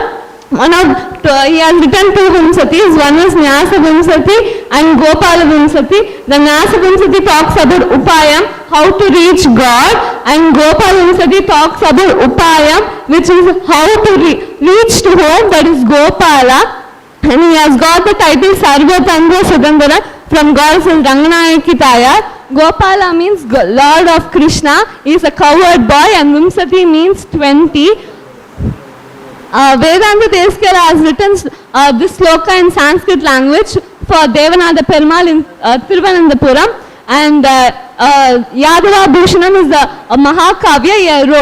he has written two Vimsatis. One is Nyasa Vimsati and Gopala Vimsati. The Nyasa Vimsati talks about Upayam, how to reach God, and Gopala Vimsati talks about Upayam, which is how to reach to whom, that is Gopala. And he has got the title Sarvatanga Sudandara from Goddess Ranganayaki Tayar. Gopala means Lord of Krishna. He is a cowherd boy, and Vimsati means 20. Vedanta Deskar has written this sloka in Sanskrit language for Devanatha Perumal in Thiruvananthapuram, and Yadava Bhushanam is a Mahakavya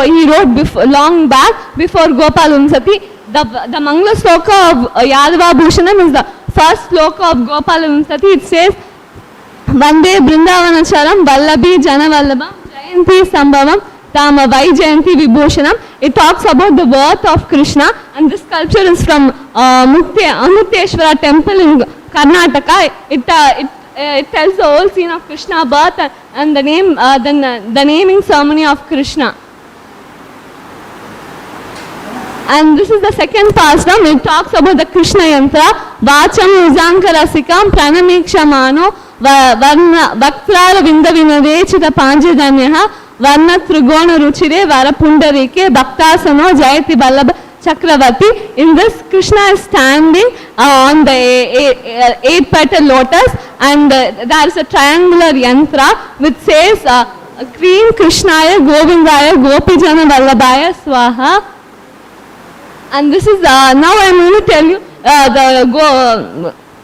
he wrote long back before Gopala Vimsati. The Mangala sloka of Yadava Bhushanam is the first sloka of Gopala Vimsati. It says, Vande Brindavanacharam Vallabi Janavallabham Jayanti Sambhavam Tama Vaijayanti Vibhushanam. It talks about the birth of Krishna, and this sculpture is from Amukteshwara temple in Karnataka. It tells the whole scene of Krishna birth and the naming ceremony of Krishna. And this is the second pastime. It talks about the Krishna Yantra. Vacham Uzankarasikamam Pranamikshamano Vaktrara Vindavinadechita Panjadanyaha Varna Trigona Ruchire Vara Pundarike Bhaktasano Jayati Vallabha Chakravati. In this, Krishna is standing on the 8-petal lotus, and there is a triangular yantra which says Krim Krishnaya Govindaya Gopijana Vallabhaya Swaha. And this is, now I am going to tell you the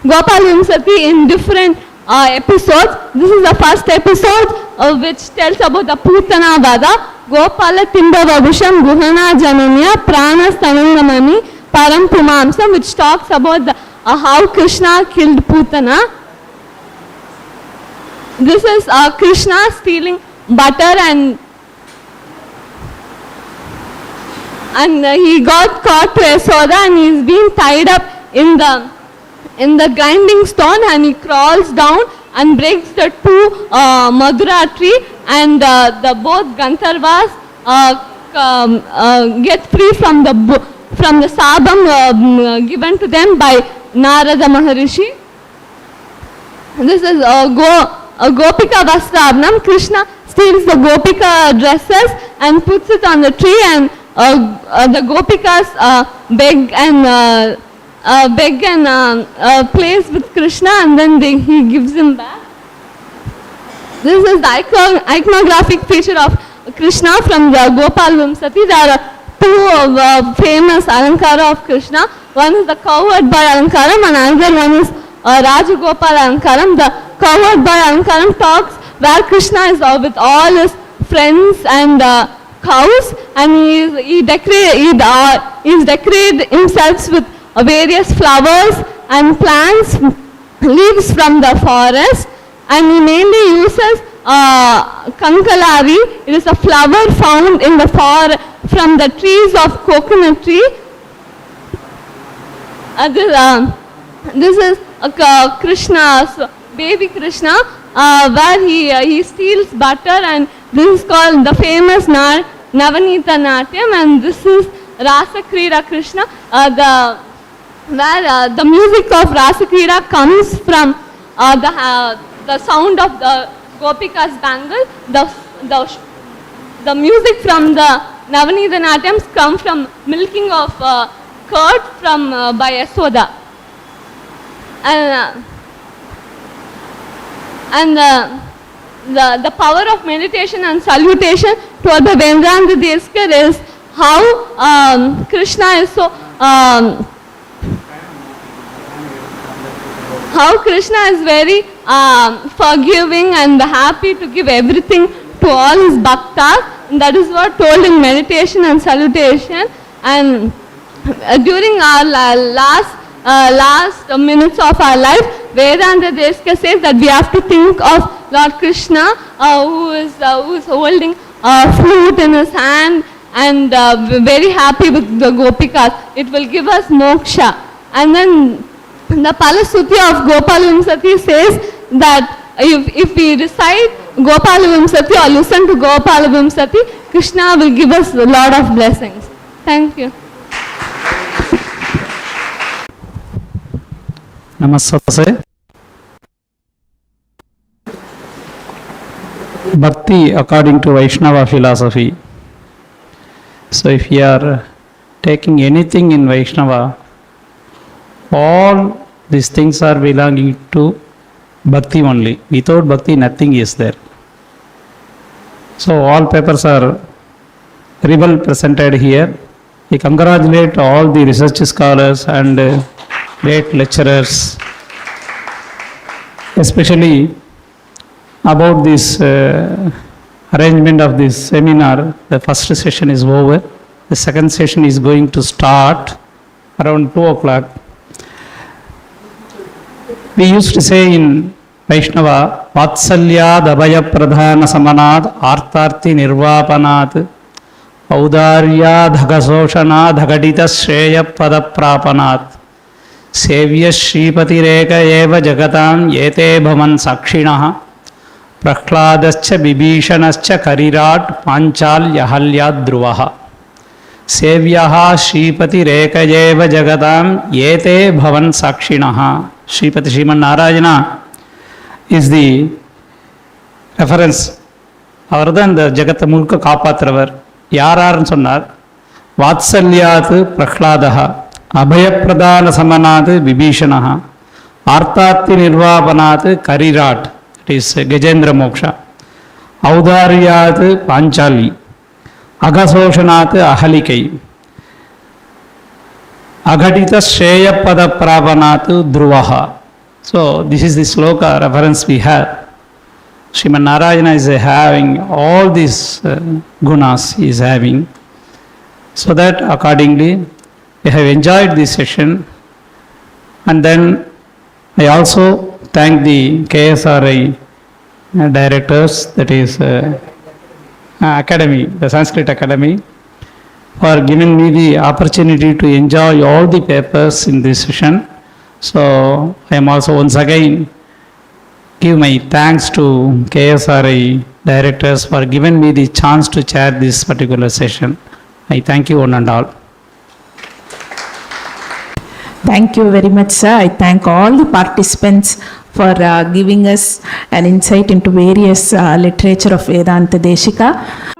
Gopala Vimsati in different episodes. This is the first episode which tells about the Putana Vada. Gopala Timbavavusham Guhana Jananya Prana Stanangamani Param Pumamsam, which talks about how Krishna killed Putana. This is Krishna stealing butter, and he got caught to Yasoda, and he is being tied up in the grinding stone, and he crawls down and breaks the two Madura tree, and both Gandharvas get free from the sabam given to them by Narada Maharishi. This is Gopika Vastrabnam. Krishna steals the Gopika dresses and puts it on the tree, and the Gopikas beg and plays with Krishna, and then he gives him back. This is the iconographic feature of Krishna from the Gopala Vimsati. There are two famous Alankara of Krishna. One is the cowherd boy Alankaram, and another one is Rajagopala Alankaram. The cowherd boy Alankaram talks where Krishna is with all his friends and cows, and he decorated himself with various flowers and plants, leaves from the forest, and he mainly uses Kankalari. It is a flower found in the forest from the trees of coconut tree. This is Krishna's baby Krishna, where he steals butter, and this is called the famous Navanita Natyam, and this is Rasa Krida Krishna, where the music of Rasa Krida comes from the sound of the Gopika's bangle. The music from the Navanita Natyams come from milking of curd by Yasoda. And the power of meditation and salutation toward the Vedanta Deskar is how Krishna is so how Krishna is very forgiving and happy to give everything to all his bhaktas. And that is what told in meditation and salutation. And during our last minutes of our life, Vedanta Deskar says that we have to think of Lord Krishna, who is holding a flute in his hand and very happy with the Gopikas. It will give us moksha. And then the Palasuti of Gopala Vimsati says that if we recite Gopala Vimsati or listen to Gopala Vimsati, Krishna will give us a lot of blessings. Thank you. Namaste. Bhakti according to Vaishnava philosophy. So if you are taking anything in Vaishnava, all these things are belonging to Bhakti only. Without Bhakti, nothing is there. So all papers are very well presented here. We congratulate all the research scholars and great lecturers, especially about this arrangement of this seminar. The first session is over. The second session is going to start around 2 o'clock. We used to say in Vaishnava, Vatsalyad abhaya pradhana samanad artarthi nirvapanat audaryad dhagasoshana dhagadita shreya pada prapanat sevya shripati reka eva jagatam yete bhavan sakshinaha prakhladascha bibhishanascha karirat panchal yahalyad dhruvaha sevyaha shripati reka eva jagatam yete bhavan sakshinaha. Shripati Sriman Narayana is the reference. Other than the Jagat Mulka Kapatravar, Yarar Sonar, Vatsalyat Prakhladaha, Abhayapradana Samanat Vibhishanaha, Artati Nirvapanat Karirat, it is Gajendra Moksha, Audaryat Panchali, Agasoshanat Ahalikai, Aghadita Shreya Pada Pravanatu Dhruvaha. So this is the sloka reference we have. Sriman Narayana is having all these gunas he is having. So that accordingly we have enjoyed this session. And then I also thank the KSRI directors, that is Academy, the Sanskrit Academy, for giving me the opportunity to enjoy all the papers in this session. So I am also once again give my thanks to KSRI directors for giving me the chance to chair this particular session. I thank you one and all. Thank you very much, sir. I thank all the participants for giving us an insight into various literature of Vedanta Deshika.